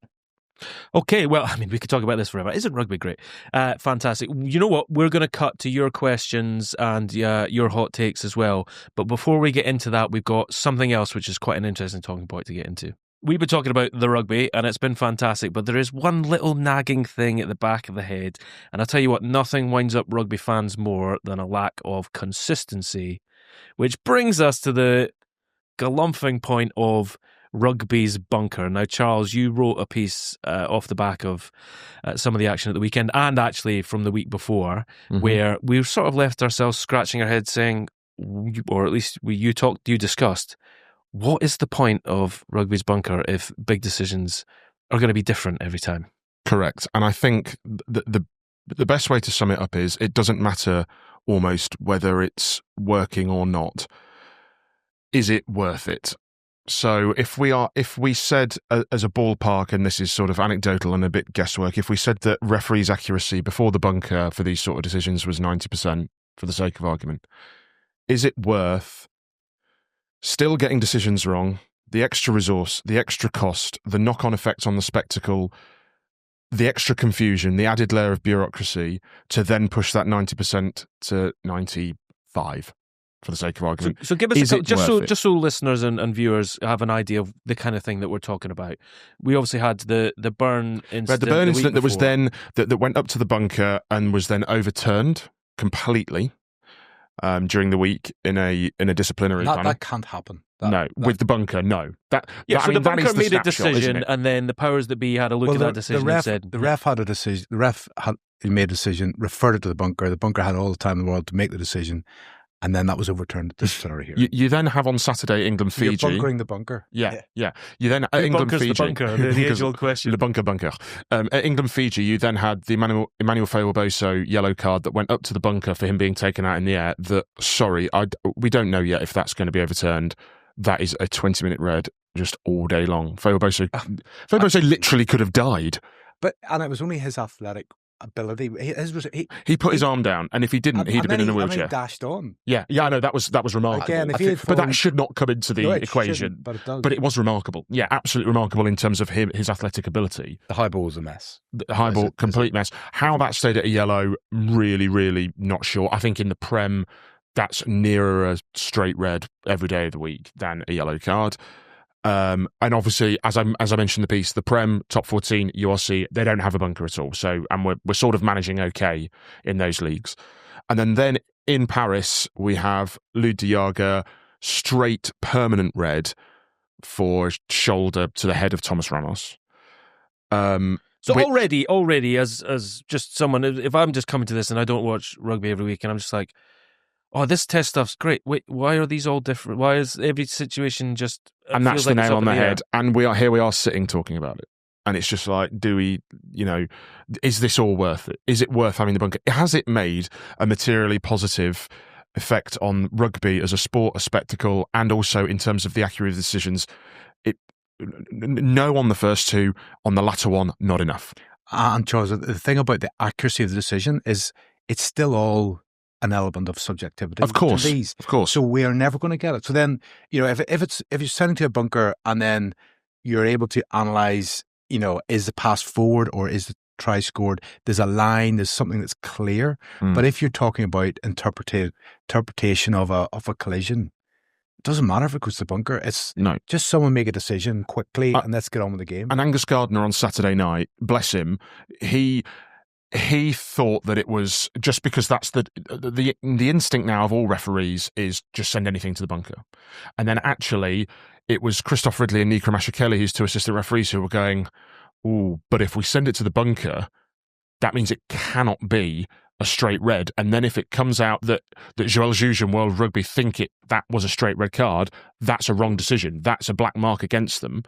S1: Okay, well, I mean, we could talk about this forever. Isn't rugby great? Fantastic. You know what? We're going to cut to your questions and your hot takes as well. But before we get into that, we've got something else which is quite an interesting talking point to get into. We've been talking about the rugby and it's been fantastic, but there is one little nagging thing at the back of the head. And I'll tell you what, nothing winds up rugby fans more than a lack of consistency, which brings us to the galumphing point of rugby's bunker. Now, Charles, you wrote a piece off the back of some of the action at the weekend and actually from the week before, where we sort of left ourselves scratching our heads saying, or at least you discussed, what is the point of rugby's bunker if big decisions are going to be different every time?
S3: Correct. And I think the best way to sum it up is it doesn't matter almost whether it's working or not. Is it worth it? So if we said as a ballpark, and this is sort of anecdotal and a bit guesswork, if we said that referees' accuracy before the bunker for these sort of decisions was 90%, for the sake of argument, is it worth still getting decisions wrong, the extra resource, the extra cost, the knock-on effect on the spectacle, the extra confusion, the added layer of bureaucracy to then push that 90% to 95%? For the sake of argument,
S1: so give us just so listeners and viewers have an idea of the kind of thing that we're talking about. We obviously had the burn incident.
S3: The burn incident that was then that went up to the bunker and was then overturned completely during the week in a disciplinary manner.
S2: That can't happen.
S3: With the bunker, no.
S1: The bunker made a decision, and then the powers that be had a look at that decision and said
S2: the ref had a decision. The ref made a decision, referred it to the bunker. The bunker had all the time in the world to make the decision. And then that was overturned at disciplinary hearing.
S3: You then have on Saturday England-Fiji.
S2: You're bunkering the bunker.
S3: Yeah. You then England-Fiji.
S1: The bunker, the age-old question.
S3: The bunker. At England-Fiji, you then had the Emmanuel Feiwelboso yellow card that went up to the bunker for him being taken out in the air. We don't know yet if that's going to be overturned. That is a 20-minute red just all day long. Feiwelboso literally could have died.
S2: And it was only his athletic ability.
S3: He put his arm down, and if he didn't, he'd have been in a wheelchair.
S2: And he dashed on.
S3: Yeah, I know that was remarkable.
S2: Again,
S3: but that should not come into the equation.
S2: But it does.
S3: But it was remarkable. Yeah, absolutely remarkable in terms of his athletic ability.
S4: The high ball was a mess.
S3: The high ball, complete mess. How that stayed at a yellow, really, really not sure. I think in the Prem, that's nearer a straight red every day of the week than a yellow card. And obviously, as I mentioned in the piece, the Prem, top 14, URC, they don't have a bunker at all. So, and we're sort of managing okay in those leagues. And then in Paris, we have Lud de Jager, straight permanent red for shoulder to the head of Thomas Ramos. Already,
S1: as just someone, if I'm just coming to this and I don't watch rugby every week, and I'm just like, oh, this test stuff's great. Wait, why are these all different? Why is every situation just...
S3: And that's the nail on the head.
S1: Air.
S3: And we are sitting talking about it. And it's just like, do we, is this all worth it? Is it worth having the bunker? Has it made a materially positive effect on rugby as a sport, a spectacle, and also in terms of the accuracy of the decisions? No on the first two, on the latter one, not enough.
S2: And Charles, the thing about the accuracy of the decision is it's still all an element of subjectivity.
S3: Of course.
S2: So we are never going to get it. So then, if you're sending to a bunker and then you're able to analyse, is the pass forward or is the try scored? There's a line, there's something that's clear. But if you're talking about interpretation of a collision, it doesn't matter if it goes to the bunker. It's just someone make a decision quickly and let's get on with the game.
S3: And Angus Gardner on Saturday night, bless him, he thought that it was just because that's the instinct now of all referees is just send anything to the bunker. And then actually it was Christoph Ridley and Nikra Mashikeli, who's two assistant referees, who were going, ooh, but if we send it to the bunker, that means it cannot be a straight red. And then if it comes out that Joël Juge and World Rugby think that was a straight red card, that's a wrong decision. That's a black mark against them.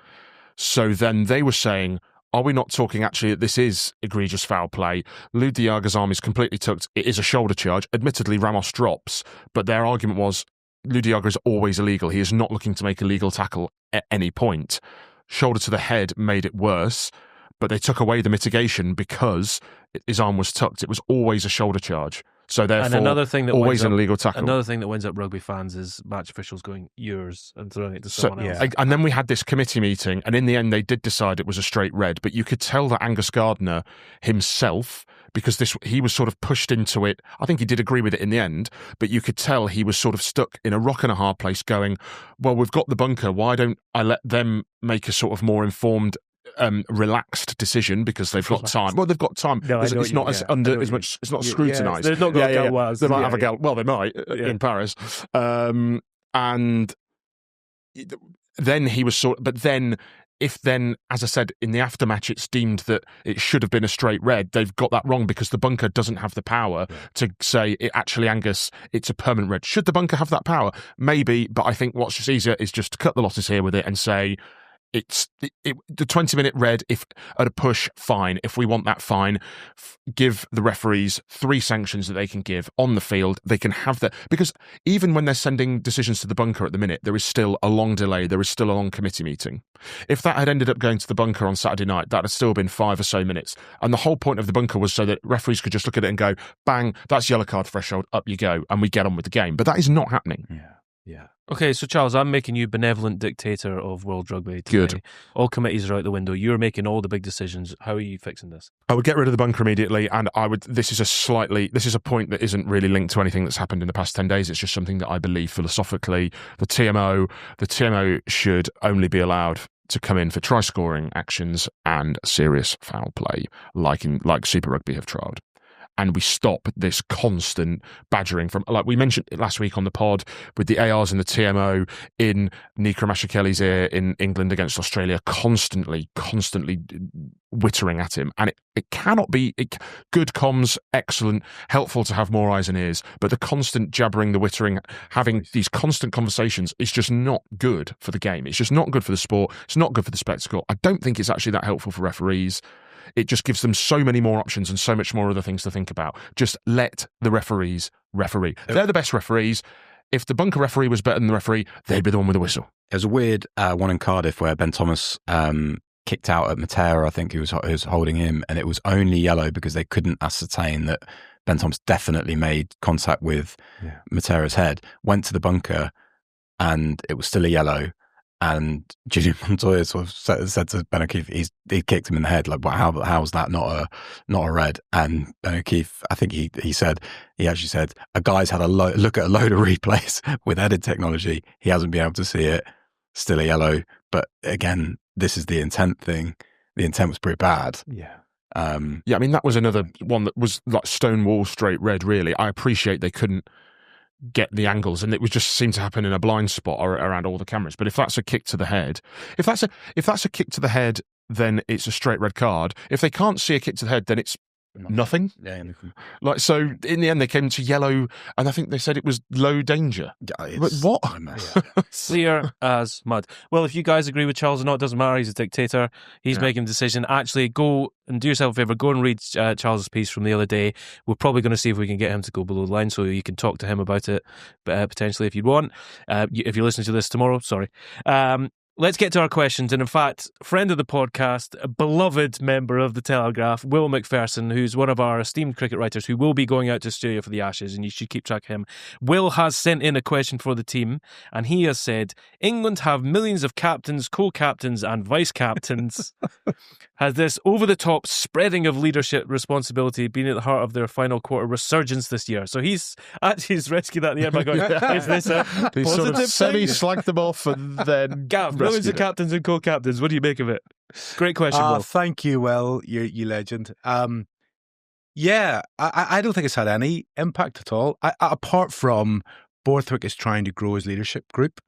S3: So then they were saying, are we not talking actually that this is egregious foul play? Lou Diaga's arm is completely tucked. It is a shoulder charge. Admittedly, Ramos drops, but their argument was Lou Diaga is always illegal. He is not looking to make a legal tackle at any point. Shoulder to the head made it worse, but they took away the mitigation because his arm was tucked. It was always a shoulder charge. So therefore, always an illegal tackle.
S1: Another thing that winds up rugby fans is match officials going yours and throwing it to someone else.
S3: And then we had this committee meeting, and in the end they did decide it was a straight red. But you could tell that Angus Gardner himself, because he was sort of pushed into it. I think he did agree with it in the end, but you could tell he was sort of stuck in a rock and a hard place going, well, we've got the bunker. Why don't I let them make a sort of more informed, relaxed decision because they've got time. Well, they've got time.
S1: No,
S3: it's not as much. It's not scrutinised.
S1: They're not going to go.
S3: They might have a gal. Well, they might in Paris. And then he was but then. If then, as I said, in the aftermatch, it's deemed that it should have been a straight red, they've got that wrong because the bunker doesn't have the power to say, actually, Angus, it's a permanent red. Should the bunker have that power? Maybe, but I think what's just easier is just to cut the losses here with it and say, it's the 20-minute red. If at a push, fine. If we want that, fine. Give the referees 3 sanctions that they can give on the field. They can have that, because even when they're sending decisions to the bunker at the minute, there is still a long delay. There is still a long committee meeting. If that had ended up going to the bunker on Saturday night, that had still been 5 or so minutes. And the whole point of the bunker was so that referees could just look at it and go, bang, that's yellow card threshold, up you go, and we get on with the game. But that is not happening.
S2: Yeah.
S1: Okay, so Charles, I'm making you benevolent dictator of World Rugby today.
S3: Good.
S1: All committees are out the window. You're making all the big decisions. How are you fixing this?
S3: I would get rid of the bunker immediately, and this is a point that isn't really linked to anything that's happened in the past 10 days. It's just something that I believe philosophically. The TMO should only be allowed to come in for try scoring actions and serious foul play, like Super Rugby have tried. And we stop this constant badgering from, like we mentioned last week on the pod, with the ARs and the TMO in Nikra Mashikeli's ear in England against Australia, constantly wittering at him. And it cannot be good comms, excellent, helpful to have more eyes and ears, but the constant jabbering, the wittering, having these constant conversations is just not good for the game. It's just not good for the sport. It's not good for the spectacle. I don't think it's actually that helpful for referees. It just gives them so many more options and so much more other things to think about. Just let the referees referee. They're the best referees. If the bunker referee was better than the referee, they'd be the one with the whistle.
S4: There was a weird one in Cardiff where Ben Thomas kicked out at Matera. I think he was holding him, and it was only yellow because they couldn't ascertain that Ben Thomas definitely made contact with Matera's head. Went to the bunker, and it was still a yellow. And Julian Montoya sort of said to Ben O'Keefe, he kicked him in the head. Like, well, how is that not a red? And Ben O'Keefe, I think he actually said, a guy's had a look at a load of replays with edit technology. He hasn't been able to see it. Still a yellow. But again, this is the intent thing. The intent was pretty bad.
S2: Yeah.
S3: I mean, that was another one that was like stonewall straight red, really. I appreciate they couldn't get the angles, and it would just seem to happen in a blind spot or around all the cameras. But if that's a kick to the head, if that's a kick to the head, then it's a straight red card. If they can't see a kick to the head, then it's Nothing.
S4: Yeah, nothing.
S3: Like, so in the end, they came to yellow, and I think they said it was low danger. But what?
S1: Clear as mud. Well, if you guys agree with Charles or not, it doesn't matter. He's a dictator. He's making a decision. Actually, go and do yourself a favour. Go and read Charles's piece from the other day. We're probably going to see if we can get him to go below the line, so you can talk to him about it potentially if you'd want. If you're listening to this tomorrow, sorry. Let's get to our questions. And in fact, friend of the podcast, a beloved member of the Telegraph, Will McPherson, who's one of our esteemed cricket writers who will be going out to Australia for the Ashes, and you should keep track of him. Will has sent in a question for the team, and he has said, England have millions of captains, co-captains and vice-captains. Has this over-the-top spreading of leadership responsibility been at the heart of their final quarter resurgence this year? So he's rescued that at the end by going, is this a
S3: He
S1: positive
S3: sort of
S1: thing?
S3: semi-slagged them off and then
S1: Gav, millions of captains and co-captains. What do you make of it? Great question, Will.
S2: Thank you, Will. You legend. Yeah, I don't think it's had any impact at all. Apart from Borthwick is trying to grow his leadership group.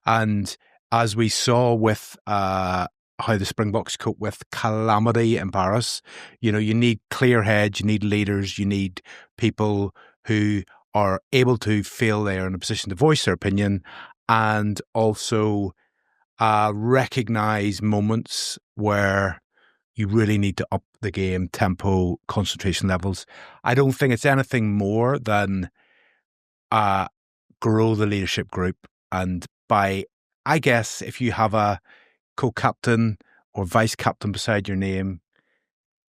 S2: And as we saw with how the Springboks cope with calamity in Paris, you need clear heads, you need leaders, you need people who are able to feel they're in a position to voice their opinion and also recognise moments where you really need to up the game, tempo, concentration levels. I don't think it's anything more than grow the leadership group. And I guess, if you have a co-captain or vice-captain beside your name,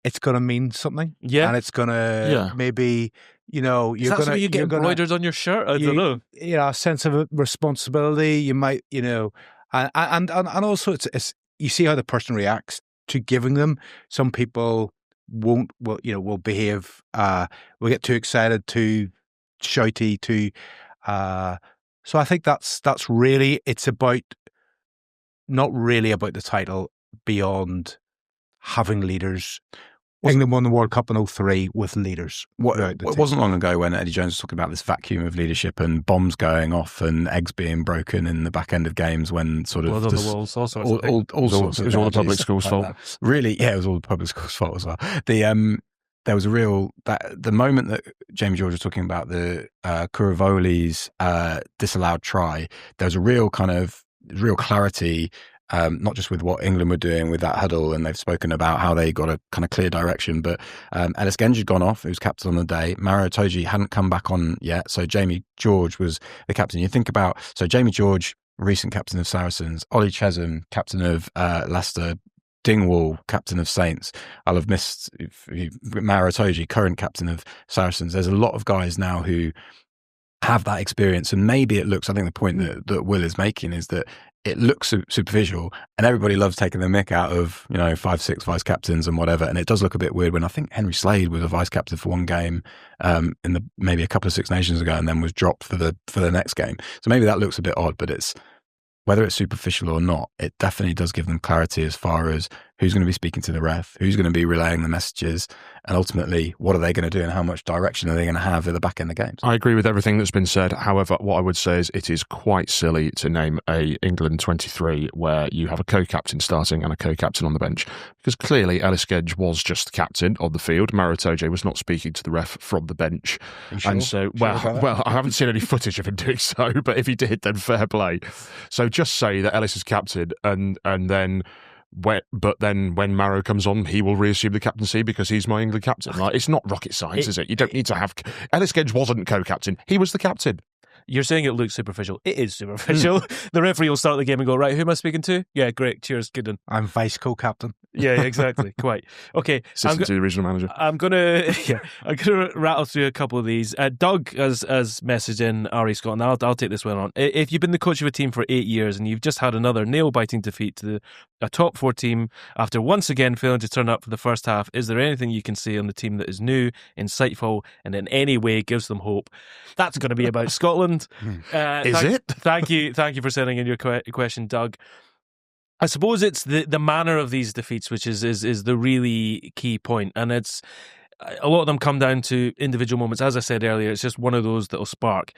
S2: it's going to mean something. Yeah. And it's going to maybe, you're going to... Is that something
S1: you get embroidered on your shirt? I don't know.
S2: A sense of responsibility. You might, and also it's you see how the person reacts to giving them. Some people will behave, will get too excited, too shouty, too... So I think that's really, it's about, not really about the title beyond having leaders. England won the World Cup in 2003 with leaders.
S4: It wasn't long ago when Eddie Jones was talking about this vacuum of leadership and bombs going off and eggs being broken in the back end of games when sort of...
S1: all sorts.
S3: It was all the public schools' fault.
S4: Really, yeah, it was all the public schools' fault as well. There was the moment that Jamie George was talking about the Kuravoli's disallowed try, there was a real clarity, not just with what England were doing with that huddle, and they've spoken about how they got a kind of clear direction, but Ellis Genge had gone off, who was captain on the day. Maro Itoje hadn't come back on yet, so Jamie George was the captain. You think about, so Jamie George, recent captain of Saracens, Ollie Chesham, captain of Leicester, Dingwall, captain of Saints. I'll have missed Maro Itoje, current captain of Saracens. There's a lot of guys now who have that experience, and maybe it looks, I think the point that Will is making is that it looks superficial, and everybody loves taking the mick out of 5-6 vice captains and whatever, and it does look a bit weird when I think Henry Slade was a vice captain for one game maybe a couple of Six Nations ago, and then was dropped for the next game. So maybe that looks a bit odd, but whether it's superficial or not, it definitely does give them clarity as far as who's going to be speaking to the ref, who's going to be relaying the messages, and ultimately, what are they going to do and how much direction are they going to have at the back end of games?
S3: I agree with everything that's been said. However, what I would say is it is quite silly to name a England 23 where you have a co-captain starting and a co-captain on the bench, because clearly Ellis Genge was just the captain on the field. Maro Itoje was not speaking to the ref from the bench.
S2: Sure?
S3: And so, well, I haven't seen any footage of him doing so, but if he did, then fair play. So just say that Ellis is captain, and then when Maro comes on, he will reassume the captaincy because he's my England captain. Like, it's not rocket science, is it? You don't need to have... Ellis Genge wasn't co-captain. He was the captain.
S1: You're saying it looks superficial. It is superficial. The referee will start the game and go, right, who am I speaking to? Yeah, great. Cheers. Good one.
S2: I'm vice co-captain.
S1: Yeah, exactly. Quite. Okay.
S3: Assistant to the regional manager.
S1: I'm gonna rattle through a couple of these. Doug has messaged in RE Scotland. I'll take this one on. If you've been the coach of a team for 8 years and you've just had another nail-biting defeat to a top 4 team after once again failing to turn up for the first half, is there anything you can say on the team that is new, insightful, and in any way gives them hope? That's going to be about Scotland.
S3: Is it?
S1: Thank you for sending in your question, Doug. I suppose it's the manner of these defeats which is the really key point, and it's a lot of them come down to individual moments. As I said earlier, it's just one of those that'll spark.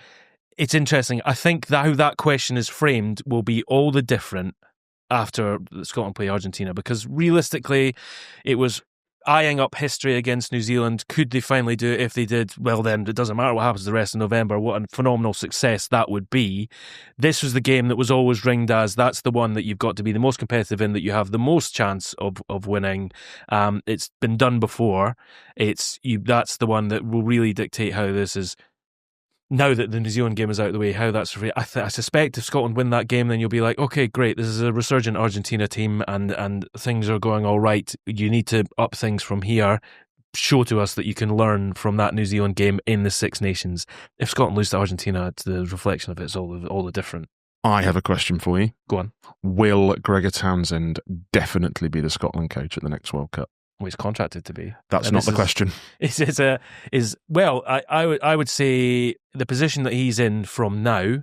S1: It's interesting. I think that how that question is framed will be all the different after Scotland play Argentina, because realistically, it was eyeing up history against New Zealand. Could they finally do it? If they did, well, then it doesn't matter what happens the rest of November. What a phenomenal success that would be. This was the game that was always ringed as that's the one that you've got to be the most competitive in, that you have the most chance of winning. It's been done before. That's the one that will really dictate how this is. Now that the New Zealand game is out of the way, how that's I suspect if Scotland win that game, then you'll be like, okay, great, this is a resurgent Argentina team and things are going all right. You need to up things from here. Show to us that you can learn from that New Zealand game in the Six Nations. If Scotland lose to Argentina, it's the reflection of it's all the different.
S3: I have a question for you.
S1: Go on.
S3: Will Gregor Townsend definitely be the Scotland coach at the next World Cup?
S1: Well, he's contracted to be.
S3: That's not the question.
S1: I would say the position that he's in from now,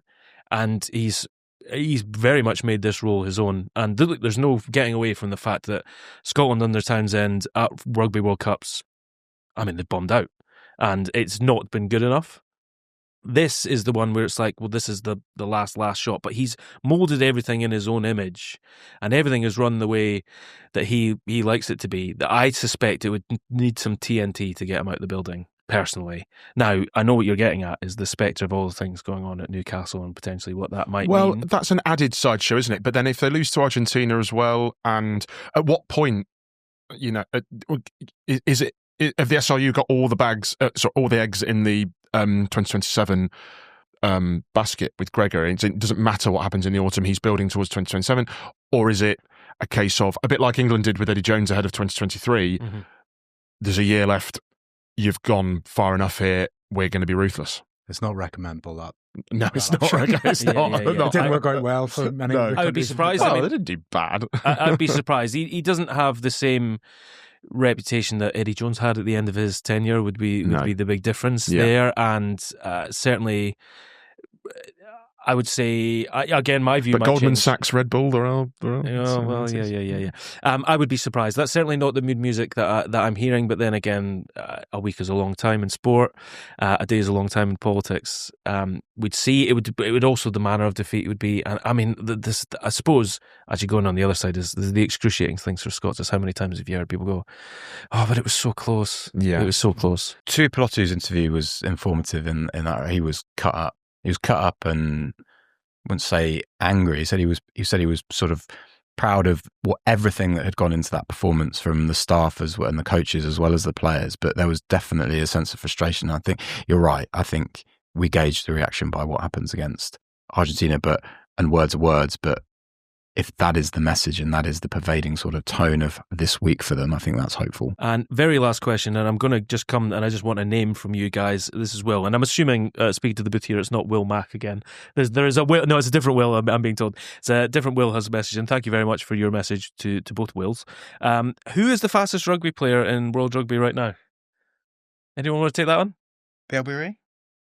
S1: and he's very much made this role his own. And there's no getting away from the fact that Scotland under Townsend at Rugby World Cups, I mean, they bombed out, and it's not been good enough. This is the one where it's like, well, this is the last shot. But he's moulded everything in his own image, and everything is run the way that he likes it to be. That I suspect it would need some TNT to get him out of the building, personally. Now, I know what you're getting at is the spectre of all the things going on at Newcastle and potentially what that might mean.
S3: Well, that's an added sideshow, isn't it? But then if they lose to Argentina as well, and at what point, is it, have the SRU got all the eggs in the 2027 basket with Gregor? It doesn't matter what happens in the autumn, he's building towards 2027, or is it a case of a bit like England did with Eddie Jones ahead of 2023? Mm-hmm. There's a year left, you've gone far enough here, we're going to be ruthless.
S2: It's not recommendable, that.
S3: No, it's not. It's not.
S2: It didn't work out well for many.
S3: No.
S1: I would be surprised.
S3: Well, they didn't do bad.
S1: I'd be surprised. He doesn't have the same reputation that Eddie Jones had at the end of his tenure. Would be the big difference there, and certainly I would say again my view.
S3: But
S1: might
S3: Goldman
S1: change.
S3: Sachs, Red Bull, they're all.
S1: Yeah. I would be surprised. That's certainly not the mood music that I'm hearing. But then again, a week is a long time in sport. A day is a long time in politics. We'd see it would also the manner of defeat would be. And I mean, this I suppose actually going on the other side is the excruciating things for Scots. Is how many times have you heard people go, "Oh, but it was so close." Yeah, it was so close.
S4: Tuipulotu's interview was informative in that he was cut up. He was cut up and I wouldn't say angry. He said he was sort of proud of everything that had gone into that performance from the staff and the coaches as well as the players. But there was definitely a sense of frustration. I think you're right. I think we gauge the reaction by what happens against Argentina, and words are words. But if that is the message and that is the pervading sort of tone of this week for them, I think that's hopeful.
S1: And very last question, and I'm going to just come and I just want a name from you guys. This is Will, and I'm assuming, speaking to the booth here, it's not Will Mack again. There is a Will. No, it's a different Will. I'm being told it's a different Will has a message, and thank you very much for your message to both Wills. Who is the fastest rugby player in world rugby right now? Anyone want to take that one?
S4: Bielbury?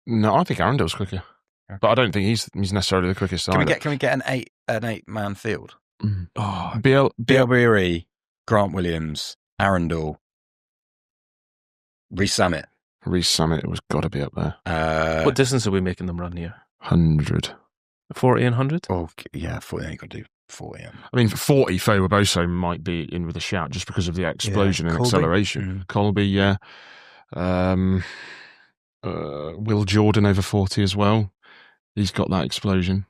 S3: No, I think Arundel's quicker. Okay. But I don't think he's necessarily the quickest.
S4: Can we get an 8-man field?
S3: Mm. Oh,
S4: Bielbury, Grant Williams, Arundel, Rhys Summit.
S3: Rhys Summit was got to be up there.
S1: What distance are we making them run here?
S3: 100.
S1: 40 and 100?
S4: Oh, yeah, 40. You got to do 40.
S3: I mean, 40, Fo Waboso might be in with a shout just because of the explosion and acceleration. Colby, yeah. Will Jordan over 40 as well. He's got that explosion.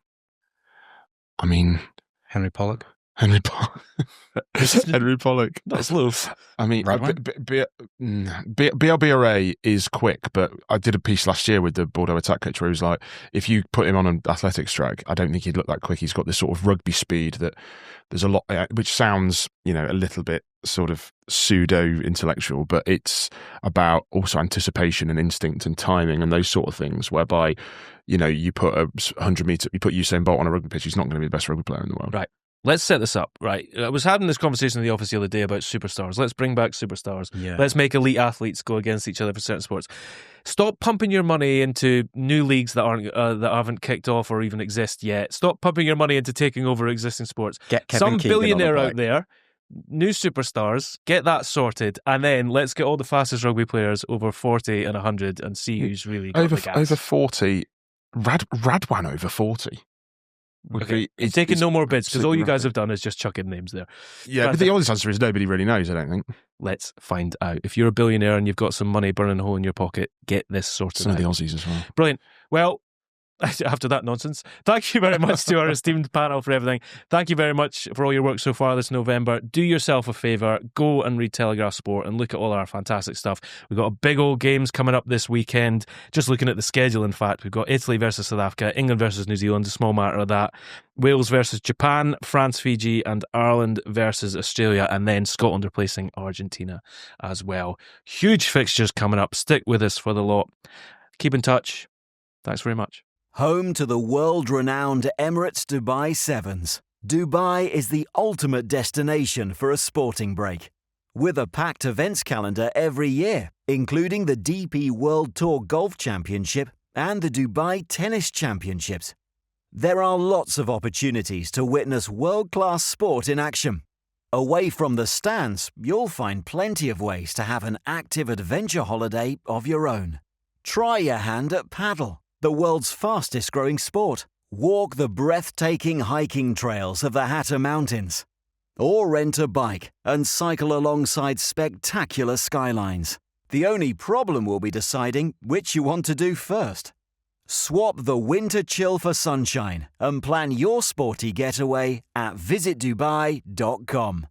S3: I mean...
S2: Henry Pollock.
S3: Henry Pollock.
S1: That's low.
S3: I mean, BLBRA is quick, but I did a piece last year with the Bordeaux attack coach where he was like, if you put him on an athletics track, I don't think he'd look that quick. He's got this sort of rugby speed that there's a lot, which sounds, a little bit sort of pseudo-intellectual, but it's about also anticipation and instinct and timing and those sort of things, whereby, you put a 100 metre, you put Usain Bolt on a rugby pitch, he's not going to be the best rugby player in the world.
S1: Right. Let's set this up, right? I was having this conversation in the office the other day about superstars. Let's bring back superstars. Yeah. Let's make elite athletes go against each other for certain sports. Stop pumping your money into new leagues that aren't that haven't kicked off or even exist yet. Stop pumping your money into taking over existing sports.
S4: Get Kevin
S1: Some
S4: Keegan
S1: billionaire out there, new superstars, get that sorted, and then let's get all the fastest rugby players over 40 and 100 and see who's really got the gas.
S3: Over 40, Radwan over 40.
S1: Okay, it's taking no more bids because all you guys have done is just chuck in names there.
S3: Yeah, but the honest answer is nobody really knows, I don't think.
S1: Let's find out. If you're a billionaire and you've got some money burning a hole in your pocket, get this sorted out.
S3: Some of the Aussies as well.
S1: Brilliant. Well, after that nonsense, thank you very much to our esteemed panel for everything. Thank you very much for all your work so far this November. Do yourself a favour, go and read Telegraph Sport and look at all our fantastic stuff. We've got a big old games coming up this weekend. Just looking at the schedule, in fact, we've got Italy versus South Africa, England versus New Zealand, a small matter of that, Wales versus Japan, France, Fiji, and Ireland versus Australia, and then Scotland replacing Argentina as well. Huge fixtures coming up. Stick with us for the lot. Keep in touch. Thanks very much.
S5: Home to the world-renowned Emirates Dubai Sevens, Dubai is the ultimate destination for a sporting break. With a packed events calendar every year, including the DP World Tour Golf Championship and the Dubai Tennis Championships. There are lots of opportunities to witness world-class sport in action. Away from the stands, you'll find plenty of ways to have an active adventure holiday of your own. Try your hand at paddle, the world's fastest growing sport. Walk the breathtaking hiking trails of the Hatter Mountains. Or rent a bike and cycle alongside spectacular skylines. The only problem will be deciding which you want to do first. Swap the winter chill for sunshine and plan your sporty getaway at visitdubai.com.